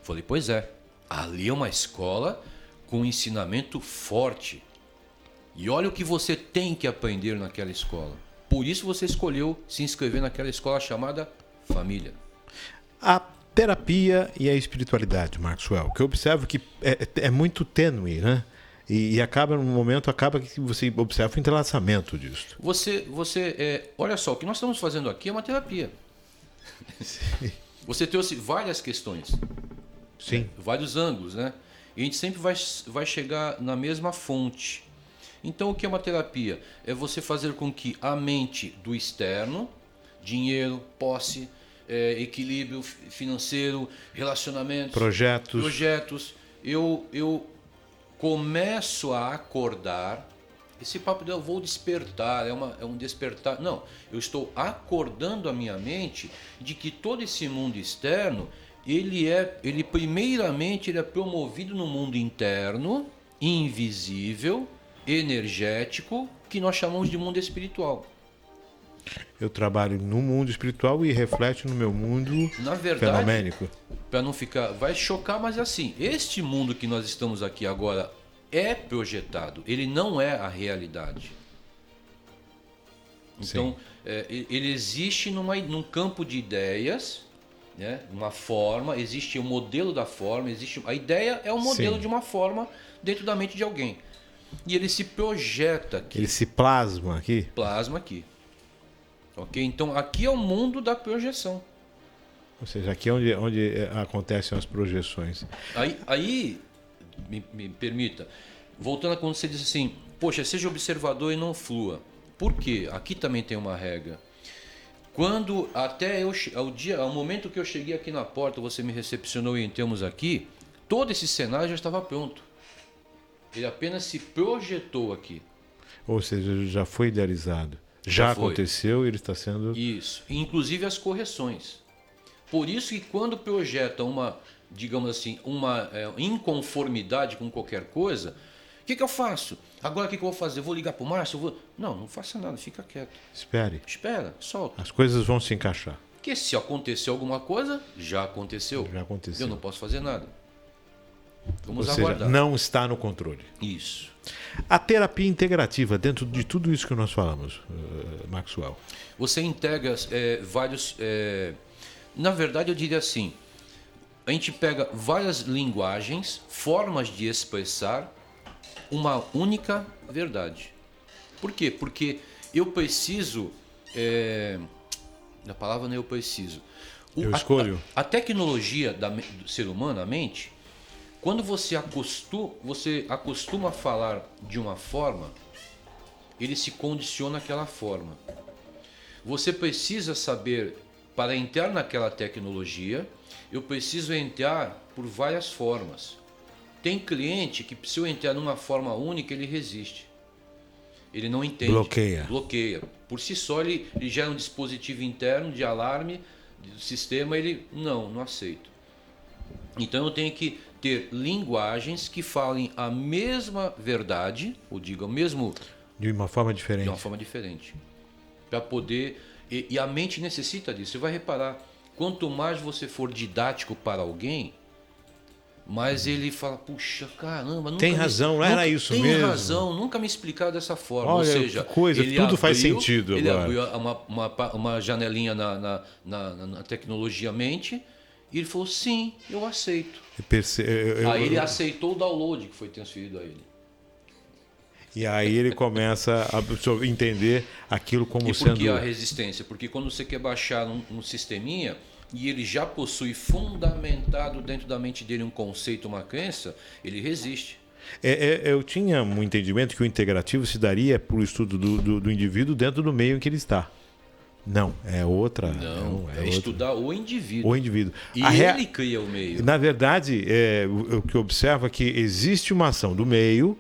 Falei, pois é, ali é uma escola com ensinamento forte. E olha o que você tem que aprender naquela escola. Por isso você escolheu se inscrever naquela escola chamada família. A terapia e a espiritualidade, Maxwell, que eu observo que é muito tênue, né? E acaba, no momento, que você observa o entrelaçamento disso. Olha só, o que nós estamos fazendo aqui é uma terapia. Sim. Você trouxe várias questões. Sim. Vários ângulos, né? E a gente sempre vai chegar na mesma fonte. Então, o que é uma terapia? É você fazer com que a mente do externo, dinheiro, posse, equilíbrio financeiro, relacionamentos, projetos, eu começo a acordar. Esse papo de eu vou despertar, é um despertar. Não, eu estou acordando a minha mente de que todo esse mundo externo, ele primeiramente é promovido no mundo interno, invisível, energético, que nós chamamos de mundo espiritual. Eu trabalho no mundo espiritual e reflete no meu mundo fenomênico. Para não ficar... Vai chocar, mas assim, este mundo que nós estamos aqui agora é projetado. Ele não é a realidade. Então, ele existe num campo de ideias, né? Uma forma, existe o modelo da forma, a ideia é o modelo de uma forma dentro da mente de alguém. E ele se projeta aqui. Ele se plasma aqui? Plasma aqui. Ok? Então, aqui é o mundo da projeção. Ou seja, aqui é onde acontecem as projeções. Aí me permita, voltando a quando você disse assim, poxa, seja observador e não flua. Por quê? Aqui também tem uma regra. Quando até ao momento que eu cheguei aqui na porta, você me recepcionou e entramos aqui, todo esse cenário já estava pronto. Ele apenas se projetou aqui. Ou seja, já foi idealizado. Já aconteceu e ele está sendo... Isso. Inclusive as correções. Por isso que quando projeta digamos assim, uma inconformidade com qualquer coisa, o que eu faço? Agora o que eu vou fazer? Eu vou ligar para o Márcio? Não faça nada, fica quieto. Espera, solta. As coisas vão se encaixar. Porque se acontecer alguma coisa, já aconteceu. Eu não posso fazer nada. Vamos aguardar. Não está no controle. Isso. A terapia integrativa, dentro de tudo isso que nós falamos, Maxwell. Você integra vários... na verdade, eu diria assim, a gente pega várias linguagens, formas de expressar uma única verdade. Por quê? Porque eu preciso... a palavra não é eu preciso. Eu escolho. A tecnologia do ser humano, a mente, quando você acostuma a falar de uma forma, ele se condiciona àquela forma. Você precisa saber, para entrar naquela tecnologia, eu preciso entrar por várias formas. Tem cliente que, se eu entrar numa forma única, ele resiste. Ele não entende. Bloqueia. Por si só, ele gera um dispositivo interno de alarme do sistema, ele não aceita. Então eu tenho que ter linguagens que falem a mesma verdade, ou diga o mesmo... De uma forma diferente. De uma forma diferente. Para poder... E a mente necessita disso. Você vai reparar, quanto mais você for didático para alguém, mais ele fala, puxa, caramba... Tem razão, não era isso mesmo. Tem razão, nunca me explicaram dessa forma. Olha, ou seja, que coisa, tudo faz sentido ele agora. Ele abriu uma janelinha na tecnologia mente... E ele falou, sim, eu aceito. Aí ele aceitou o download que foi transferido a ele. E aí ele começa a entender aquilo como sendo... E por que sendo... a resistência? Porque quando você quer baixar um sisteminha e ele já possui fundamentado dentro da mente dele um conceito, uma crença, ele resiste. Eu tinha um entendimento que o integrativo se daria por estudo do indivíduo dentro do meio em que ele está. Não, é outra. É estudar o indivíduo. O indivíduo. E ele cria o meio. Na verdade, o que eu observo é que existe uma ação do meio,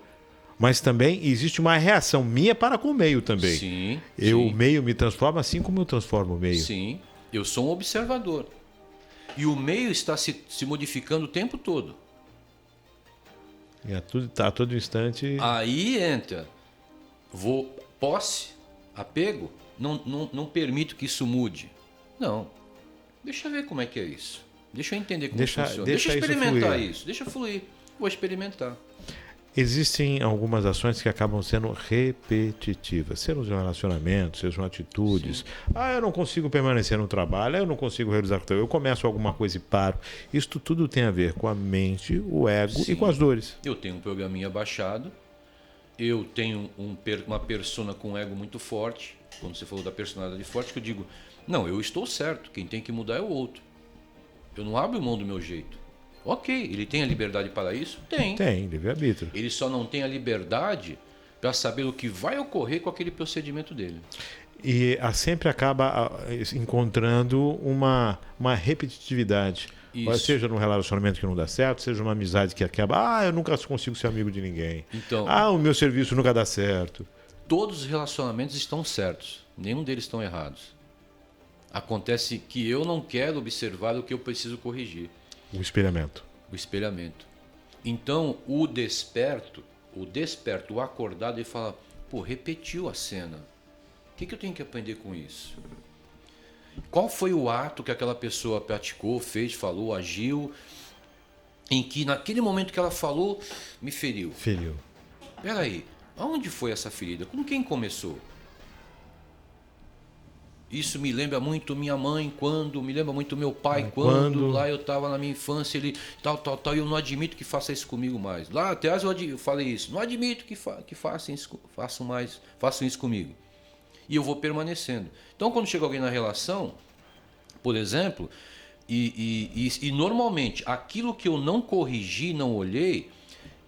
mas também existe uma reação minha para com o meio também. Sim. O meio me transforma assim como eu transformo o meio. Sim, eu sou um observador. E o meio está se modificando o tempo todo. E a todo instante... Aí entra posse, apego. Não permito que isso mude. Não. Deixa eu ver como é que é isso. Deixa eu entender como funciona. Deixa eu experimentar isso. Deixa eu fluir. Vou experimentar. Existem algumas ações que acabam sendo repetitivas. Sejam relacionamentos, sejam atitudes. Sim. Eu não consigo permanecer no trabalho, eu não consigo realizar... Eu começo alguma coisa e paro. Isso tudo tem a ver com a mente, o ego e com as dores. Eu tenho um programinha baixado. Eu tenho uma persona com um ego muito forte. Quando você falou da personalidade forte, que eu digo, não, eu estou certo, quem tem que mudar é o outro. Eu não abro mão do meu jeito. Ok, ele tem a liberdade para isso? Tem. Tem, livre-arbítrio. Ele só não tem a liberdade para saber o que vai ocorrer com aquele procedimento dele. E sempre acaba encontrando uma repetitividade. Seja num relacionamento que não dá certo, seja uma amizade que acaba, eu nunca consigo ser amigo de ninguém. Então, o meu serviço nunca dá certo. Todos os relacionamentos estão certos, nenhum deles estão errados. Acontece que eu não quero observar o que eu preciso corrigir. O espelhamento. Então, o desperto, o acordado, ele fala, repetiu a cena. O que eu tenho que aprender com isso? Qual foi o ato que aquela pessoa praticou, fez, falou, agiu, em que naquele momento que ela falou, me feriu? Feriu. Peraí, aonde foi essa ferida? Com quem começou? Isso me lembra muito minha mãe quando, me lembra muito meu pai quando lá eu estava na minha infância, ele tal, e eu não admito que faça isso comigo mais. Lá atrás eu falei isso, não admito que façam isso comigo. E eu vou permanecendo. Então, quando chega alguém na relação, por exemplo, e normalmente aquilo que eu não corrigi, não olhei,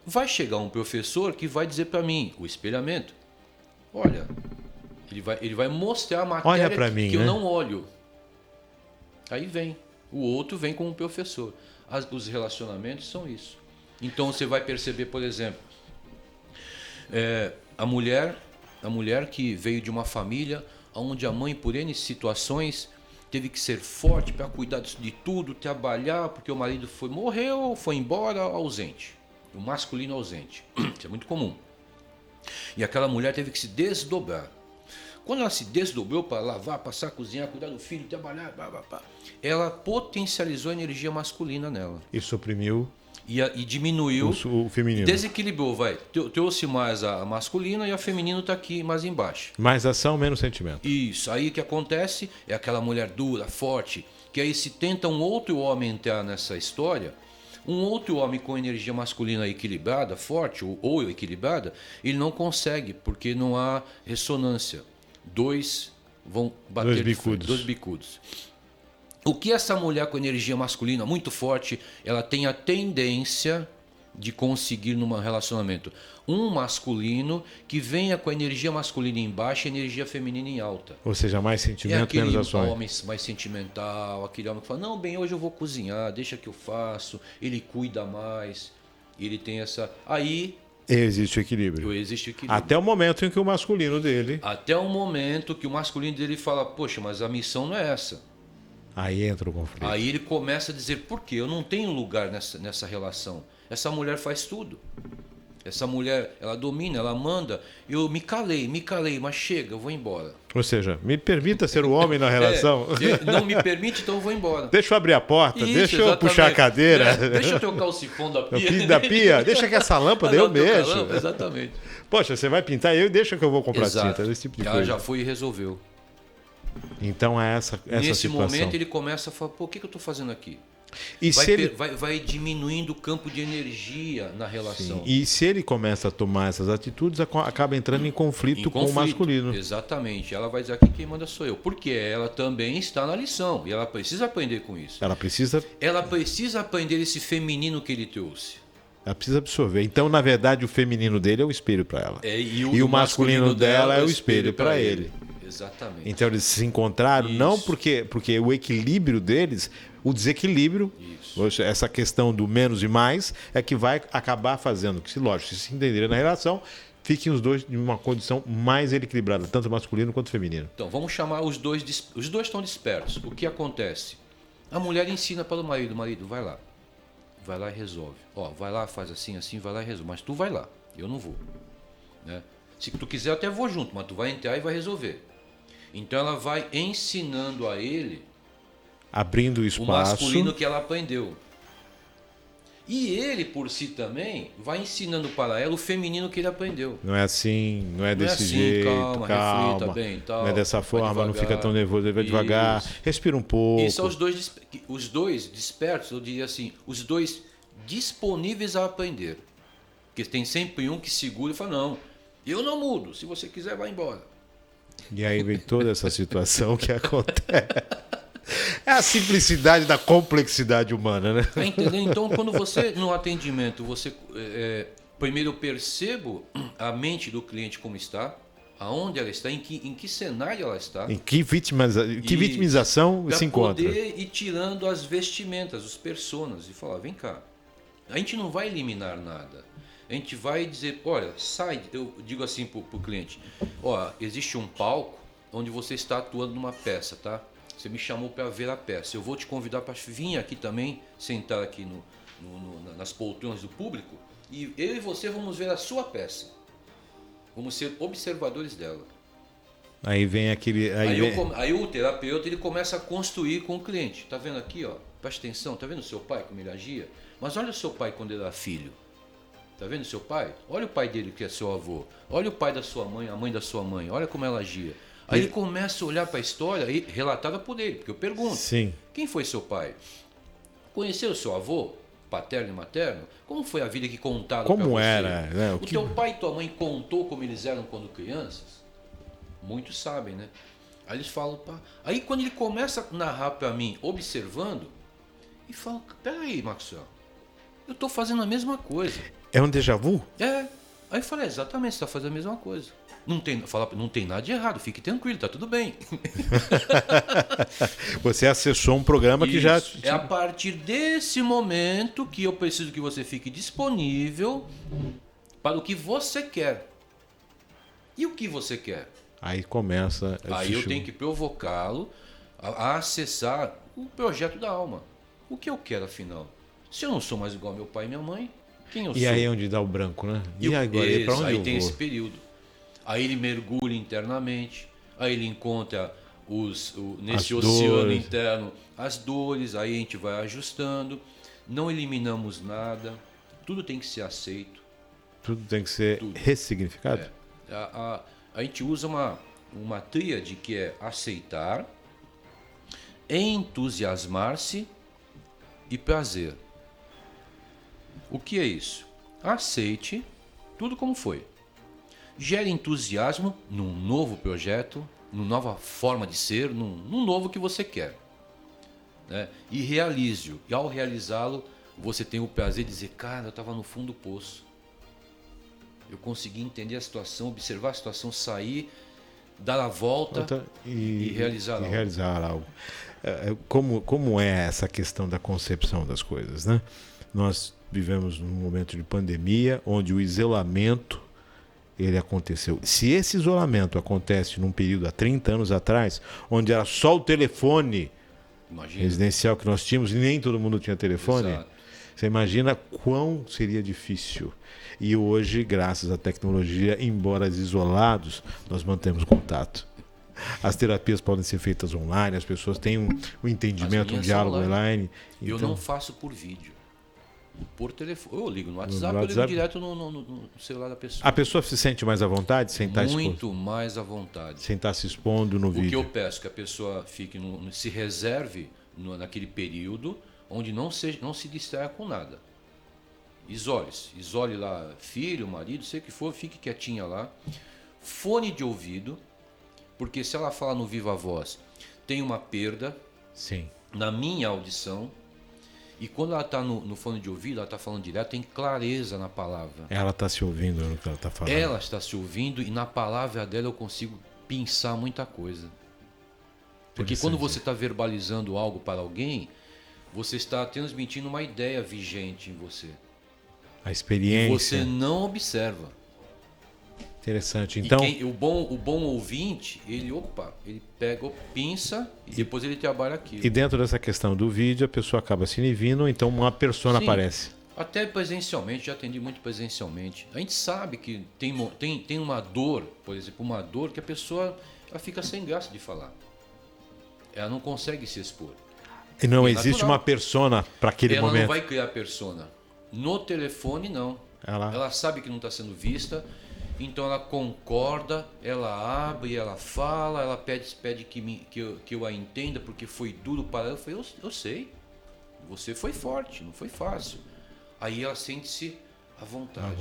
vai chegar um professor que vai dizer para mim, o espelhamento, olha, ele vai mostrar a matéria que eu não olho. Aí vem. O outro vem como professor. Os relacionamentos são isso. Então você vai perceber, por exemplo, a mulher que veio de uma família onde a mãe, por N situações, teve que ser forte para cuidar de tudo, trabalhar, porque o marido morreu, foi embora, ausente. O masculino ausente. Isso é muito comum. E aquela mulher teve que se desdobrar. Quando ela se desdobrou para lavar, passar, cozinhar, cuidar do filho, trabalhar, ela potencializou a energia masculina nela. E suprimiu. E diminuiu. O feminino. Desequilibrou, trouxe mais a masculina e a feminina está aqui mais embaixo. Mais ação, menos sentimento. Isso. Aí o que acontece é aquela mulher dura, forte, que aí se tenta um outro homem entrar nessa história, um outro homem com energia masculina equilibrada, forte ou equilibrada, ele não consegue, porque não há ressonância. Dois vão bater dois bicudos. O que essa mulher com energia masculina muito forte, ela tem a tendência de conseguir num relacionamento? Um masculino que venha com a energia masculina em baixa e a energia feminina em alta. Ou seja, mais sentimento, menos ações. Aquele homem mais sentimental, aquele homem que fala, não, bem, hoje eu vou cozinhar, deixa que eu faço, ele cuida mais, ele tem essa... Aí... Existe o equilíbrio. Até o momento em que o masculino dele... Até o momento que o masculino dele fala, poxa, mas a missão não é essa. Aí entra o conflito. Aí ele começa a dizer, por quê? Eu não tenho lugar nessa relação. Essa mulher faz tudo. Essa mulher, ela domina, ela manda. Eu me calei, mas chega, eu vou embora. Ou seja, me permita ser o homem na relação. Não me permite, então eu vou embora. Deixa eu abrir a porta, deixa eu puxar a cadeira. Deixa eu trocar o sifão da pia. Deixa que essa lâmpada eu mexo. Exatamente. Poxa, você vai pintar eu e deixa que eu vou comprar tinta. Esse tipo de ela coisa. já foi e resolveu. Então é essa Nesse situação. momento ele começa a falar, pô, o que eu estou fazendo aqui? E vai diminuindo o campo de energia na relação. Sim. E se ele começa a tomar essas atitudes, acaba entrando em conflito com o masculino. Exatamente. Ela vai dizer que quem manda sou eu. Porque ela também está na lição. E ela precisa aprender com isso. Ela precisa aprender esse feminino que ele trouxe. Ela precisa absorver. Então, na verdade, o feminino dele é o espelho para ela. E o masculino dela é o espelho para ele. Exatamente. Então eles se encontraram, não porque o equilíbrio deles, o desequilíbrio, essa questão do menos e mais, é que vai acabar fazendo que, lógico, se entenderem na relação, fiquem os dois em uma condição mais equilibrada, tanto masculino quanto feminino. Então, vamos chamar os dois estão despertos. O que acontece? A mulher ensina para o marido, vai lá e resolve. Vai lá, faz assim, vai lá e resolve. Mas tu vai lá, eu não vou. Né? Se tu quiser, eu até vou junto, mas tu vai entrar e vai resolver. Então ela vai ensinando a ele, abrindo o espaço, o masculino que ela aprendeu. E ele, por si também, vai ensinando para ela o feminino que ele aprendeu. Não é assim, não é desse jeito, calma, reflita bem, tal, não é dessa forma, devagar, não fica tão nervoso, vai devagar, respira um pouco. Isso são os dois despertos, eu diria assim, os dois disponíveis a aprender. Porque tem sempre um que segura e fala, não, eu não mudo, se você quiser, vai embora. E aí vem toda essa situação que acontece. É a simplicidade da complexidade humana, né? Tá entendendo? Então, quando você, no atendimento, você primeiro eu percebo a mente do cliente como está, aonde ela está, em que cenário ela está. Em que vitimização se encontra. Para poder ir tirando as vestimentas, os personas, e falar, vem cá, a gente não vai eliminar nada. A gente vai dizer, olha, sai, eu digo assim para o cliente, existe um palco onde você está atuando numa peça, tá? Você me chamou para ver a peça. Eu vou te convidar para vir aqui também, sentar aqui nas poltronas do público, e eu e você vamos ver a sua peça. Vamos ser observadores dela. Aí vem aquele... Aí o terapeuta ele começa a construir com o cliente. Tá vendo aqui, ó? Presta atenção, tá vendo o seu pai como ele agia? Mas olha o seu pai quando ele era filho. Tá vendo seu pai? Olha o pai dele que é seu avô. Olha o pai da sua mãe, a mãe da sua mãe. Olha como ela agia. Aí ele começa a olhar para a história relatada por ele, porque eu pergunto, Sim. Quem foi seu pai? Conheceu o seu avô, paterno e materno? Como foi a vida que contaram para você? Como era, né? O teu pai e tua mãe contou como eles eram quando crianças? Muitos sabem, né? Aí eles falam, pá. Aí quando ele começa a narrar para mim, observando, e fala, peraí, Maxwell, eu estou fazendo a mesma coisa. É um déjà vu? É. Aí eu falei, exatamente, você está fazendo a mesma coisa. Não tem nada de errado, fique tranquilo, tá tudo bem. Você acessou um programa que já... É a partir desse momento que eu preciso que você fique disponível para o que você quer. E o que você quer? Aí começa... Aí eu tenho que provocá-lo a acessar o projeto da alma. O que eu quero, afinal? Se eu não sou mais igual ao meu pai e minha mãe, quem eu sou? E aí é onde dá o branco, né? E agora, para onde aí eu tem vou? esse período. Aí ele mergulha internamente, aí ele encontra nesse oceano interno as dores, aí a gente vai ajustando, não eliminamos nada, tudo tem que ser aceito. Tudo tem que ser ressignificado? A gente usa uma tríade que é aceitar, entusiasmar-se e prazer. O que é isso? Aceite tudo como foi. Gere entusiasmo num novo projeto, numa nova forma de ser, num novo que você quer. Né? E realize-o. E ao realizá-lo, você tem o prazer de dizer, cara, eu estava no fundo do poço. Eu consegui entender a situação, observar a situação, sair, dar a volta e realizar algo. Realizar algo. Como é essa questão da concepção das coisas, né? Nós vivemos num momento de pandemia, onde o isolamento ele aconteceu. Se esse isolamento acontece num período há 30 anos atrás, onde era só o telefone residencial que nós tínhamos e nem todo mundo tinha telefone, exato. Você imagina quão seria difícil. E hoje, graças à tecnologia, embora isolados, nós mantemos contato. As terapias podem ser feitas online, as pessoas têm um entendimento, um diálogo online. Eu não faço por vídeo. Por telefone. Eu ligo no WhatsApp, eu ligo direto no celular da pessoa. A pessoa se sente mais à vontade sem estar expondo? Muito mais à vontade. Sem estar se expondo no vídeo. O que eu peço é que a pessoa se reserve naquele período onde não se distraia com nada. Isole-se. Isole lá filho, marido, sei o que for, fique quietinha lá. Fone de ouvido, porque se ela fala no viva voz, tem uma perda. Sim. Na minha audição. E quando ela está no fone de ouvido, ela está falando direto, tem clareza na palavra. Ela está se ouvindo no que ela está falando. Ela está se ouvindo e na palavra dela eu consigo pensar muita coisa. Porque quando você está verbalizando algo para alguém, você está transmitindo uma ideia vigente em você. A experiência. E você não observa. Interessante. Então, o bom ouvinte, ele pega, pinça e depois ele trabalha aquilo. E dentro dessa questão do vídeo, a pessoa acaba se inibindo, então uma persona aparece. Até presencialmente, já atendi muito presencialmente. A gente sabe que tem uma dor, por exemplo, uma dor que a pessoa ela fica sem graça de falar. Ela não consegue se expor. E não existe uma persona para aquele momento. Ela não vai criar persona. No telefone, não. Ela sabe que não está sendo vista. Então ela concorda, ela abre, ela fala, ela pede que eu a entenda porque foi duro para ela. Eu falei, eu sei, você foi forte, não foi fácil. Aí ela sente-se à vontade.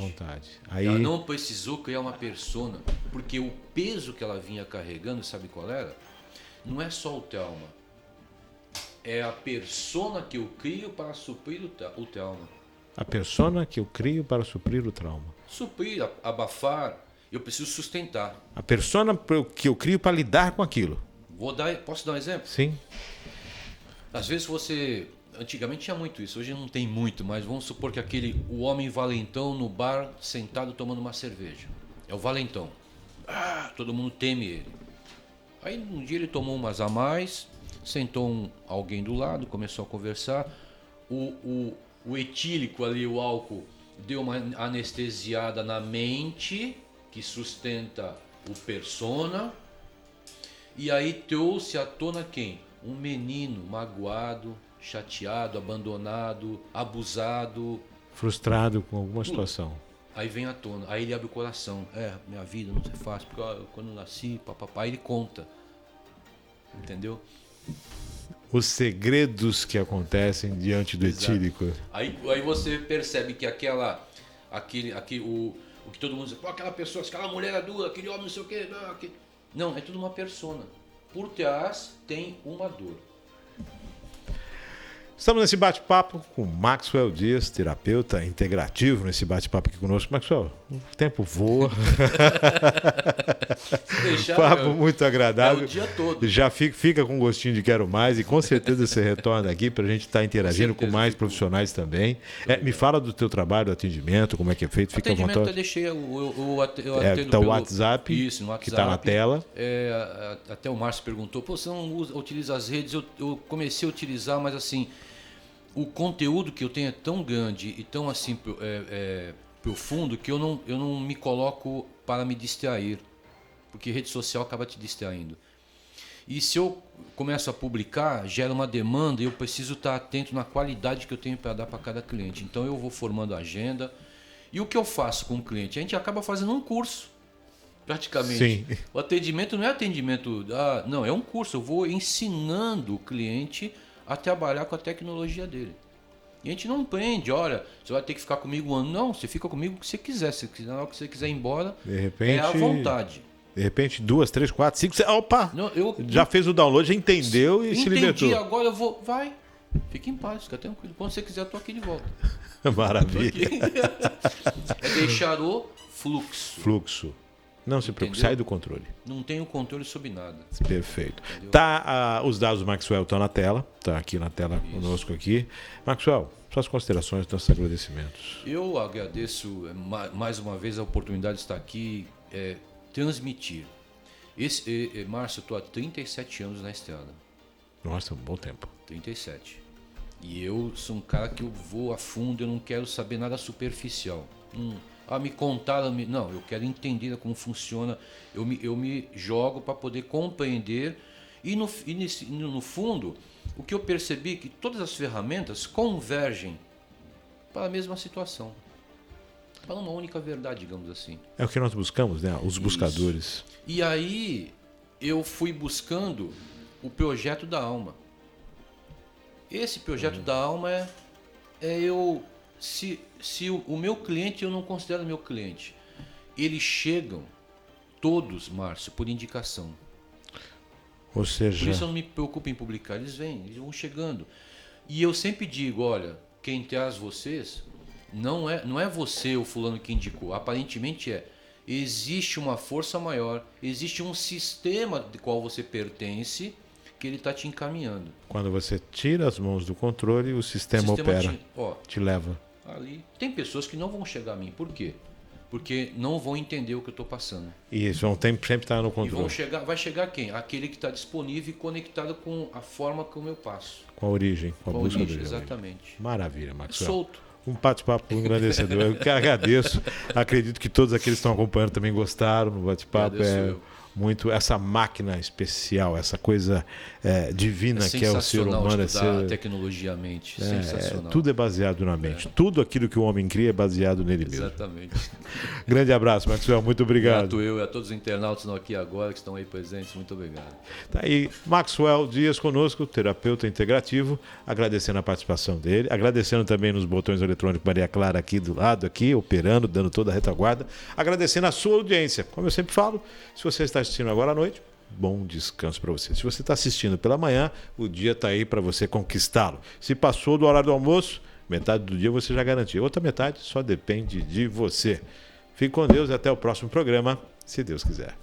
Aí... Ela não precisou criar uma persona, porque o peso que ela vinha carregando, sabe qual era? Não é só o trauma, é a persona que eu crio para suprir o trauma. A persona que eu crio para suprir o trauma. Suprir, abafar, eu preciso sustentar. A persona que eu crio para lidar com aquilo. Posso dar um exemplo? Sim. Às vezes antigamente tinha muito isso, hoje não tem muito, mas vamos supor que o homem valentão no bar sentado tomando uma cerveja. É o valentão. Todo mundo teme ele. Aí um dia ele tomou umas a mais, sentou alguém do lado, começou a conversar. O etílico ali, o álcool, deu uma anestesiada na mente, que sustenta o persona, e aí trouxe à tona quem? Um menino magoado, chateado, abandonado, abusado. Frustrado com alguma situação. Aí vem à tona, aí ele abre o coração. Minha vida não é fácil, porque quando eu nasci, papapá, ele conta. Entendeu? Os segredos que acontecem diante do etílico. Aí você percebe que o que todo mundo diz, pô, aquela pessoa, aquela mulher é dura, aquele homem não sei o quê. Não, é tudo uma persona. Por trás tem uma dor. Estamos nesse bate-papo com Maxwell Dias, terapeuta integrativo, nesse bate-papo aqui conosco. Maxwell, o tempo voa. Papo muito agradável. É o dia todo. Já fica com gostinho de quero mais e com certeza você retorna aqui para a gente estar interagindo com mais profissionais também. Me fala do teu trabalho, do atendimento, como é que é feito, fica à vontade. Eu deixei eu atendo tá pelo WhatsApp, isso, no WhatsApp, que está na tela. Até o Márcio perguntou, pô, você não utiliza as redes? Eu comecei a utilizar, mas assim, o conteúdo que eu tenho é tão grande e tão assim profundo que eu não me coloco para me distrair, porque rede social acaba te distraindo. E se eu começo a publicar, gera uma demanda e eu preciso estar atento na qualidade que eu tenho para dar para cada cliente. Então eu vou formando a agenda. E o que eu faço com o cliente? A gente acaba fazendo um curso, praticamente. Sim. O atendimento não é atendimento, não, é um curso. Eu vou ensinando o cliente a trabalhar com a tecnologia dele. E a gente não prende, olha, você vai ter que ficar comigo um ano. Não, você fica comigo o que você quiser. Na hora que você quiser ir embora, de repente, é à vontade. De repente, 2, 3, 4, 5, 6... Opa! Não, já fez o download, já entendeu e se libertou. Entendi, agora eu vou... Vai, fica em paz, fica tranquilo. Quando você quiser, eu tô aqui de volta. Maravilha. É deixar o fluxo. Não se preocupe, sai do controle. Não tem o controle sobre nada. Perfeito. Entendeu? Os dados do Maxwell estão na tela, está aqui na tela conosco aqui. Maxwell, suas considerações, nossos agradecimentos. Eu agradeço mais uma vez a oportunidade de estar aqui, transmitir. Márcio, eu estou há 37 anos na estrada. Nossa, um bom tempo. 37. E eu sou um cara que eu vou a fundo, eu não quero saber nada superficial. Me contaram, não, eu quero entender como funciona, eu me jogo para poder compreender e no fundo, o que eu percebi é que todas as ferramentas convergem para a mesma situação, para uma única verdade, digamos assim. É o que nós buscamos, né? Os buscadores. E aí eu fui buscando o projeto da alma. Esse projeto da alma é eu... Se o meu cliente, eu não considero meu cliente, eles chegam todos, Márcio, por indicação. Ou seja... Por isso eu não me preocupo em publicar, eles vão chegando. E eu sempre digo, olha, quem traz vocês, não é você o fulano que indicou, aparentemente existe uma força maior, existe um sistema de qual você pertence, que ele está te encaminhando. Quando você tira as mãos do controle, o sistema opera, te leva. Ali. Tem pessoas que não vão chegar a mim. Por quê? Porque não vão entender o que eu estou passando. Isso, vão sempre estar no controle. Vai chegar quem? Aquele que está disponível e conectado com a forma como eu passo. Com a origem, com a busca origem, exatamente. Maravilha, Maxwell. Solto. Um bate-papo engrandecedor. Eu que agradeço. Acredito que todos aqueles que estão acompanhando também gostaram do bate-papo. Muito essa máquina especial, essa coisa divina que é o ser humano. Tecnologiamente, sensacional. Tudo é baseado na mente. Tudo aquilo que o homem cria é baseado nele mesmo. Exatamente. Grande abraço, Maxwell. Muito obrigado. Eu e a todos os internautas que estão aqui agora, que estão aí presentes. Muito obrigado. Tá aí, Maxwell Dias conosco, terapeuta integrativo, agradecendo a participação dele, agradecendo também nos botões eletrônicos Maria Clara aqui do lado, aqui, operando, dando toda a retaguarda, agradecendo a sua audiência. Como eu sempre falo, se você está assistindo agora à noite, bom descanso para você. Se você está assistindo pela manhã, o dia está aí para você conquistá-lo. Se passou do horário do almoço, metade do dia você já garantiu. Outra metade só depende de você. Fique com Deus e até o próximo programa, se Deus quiser.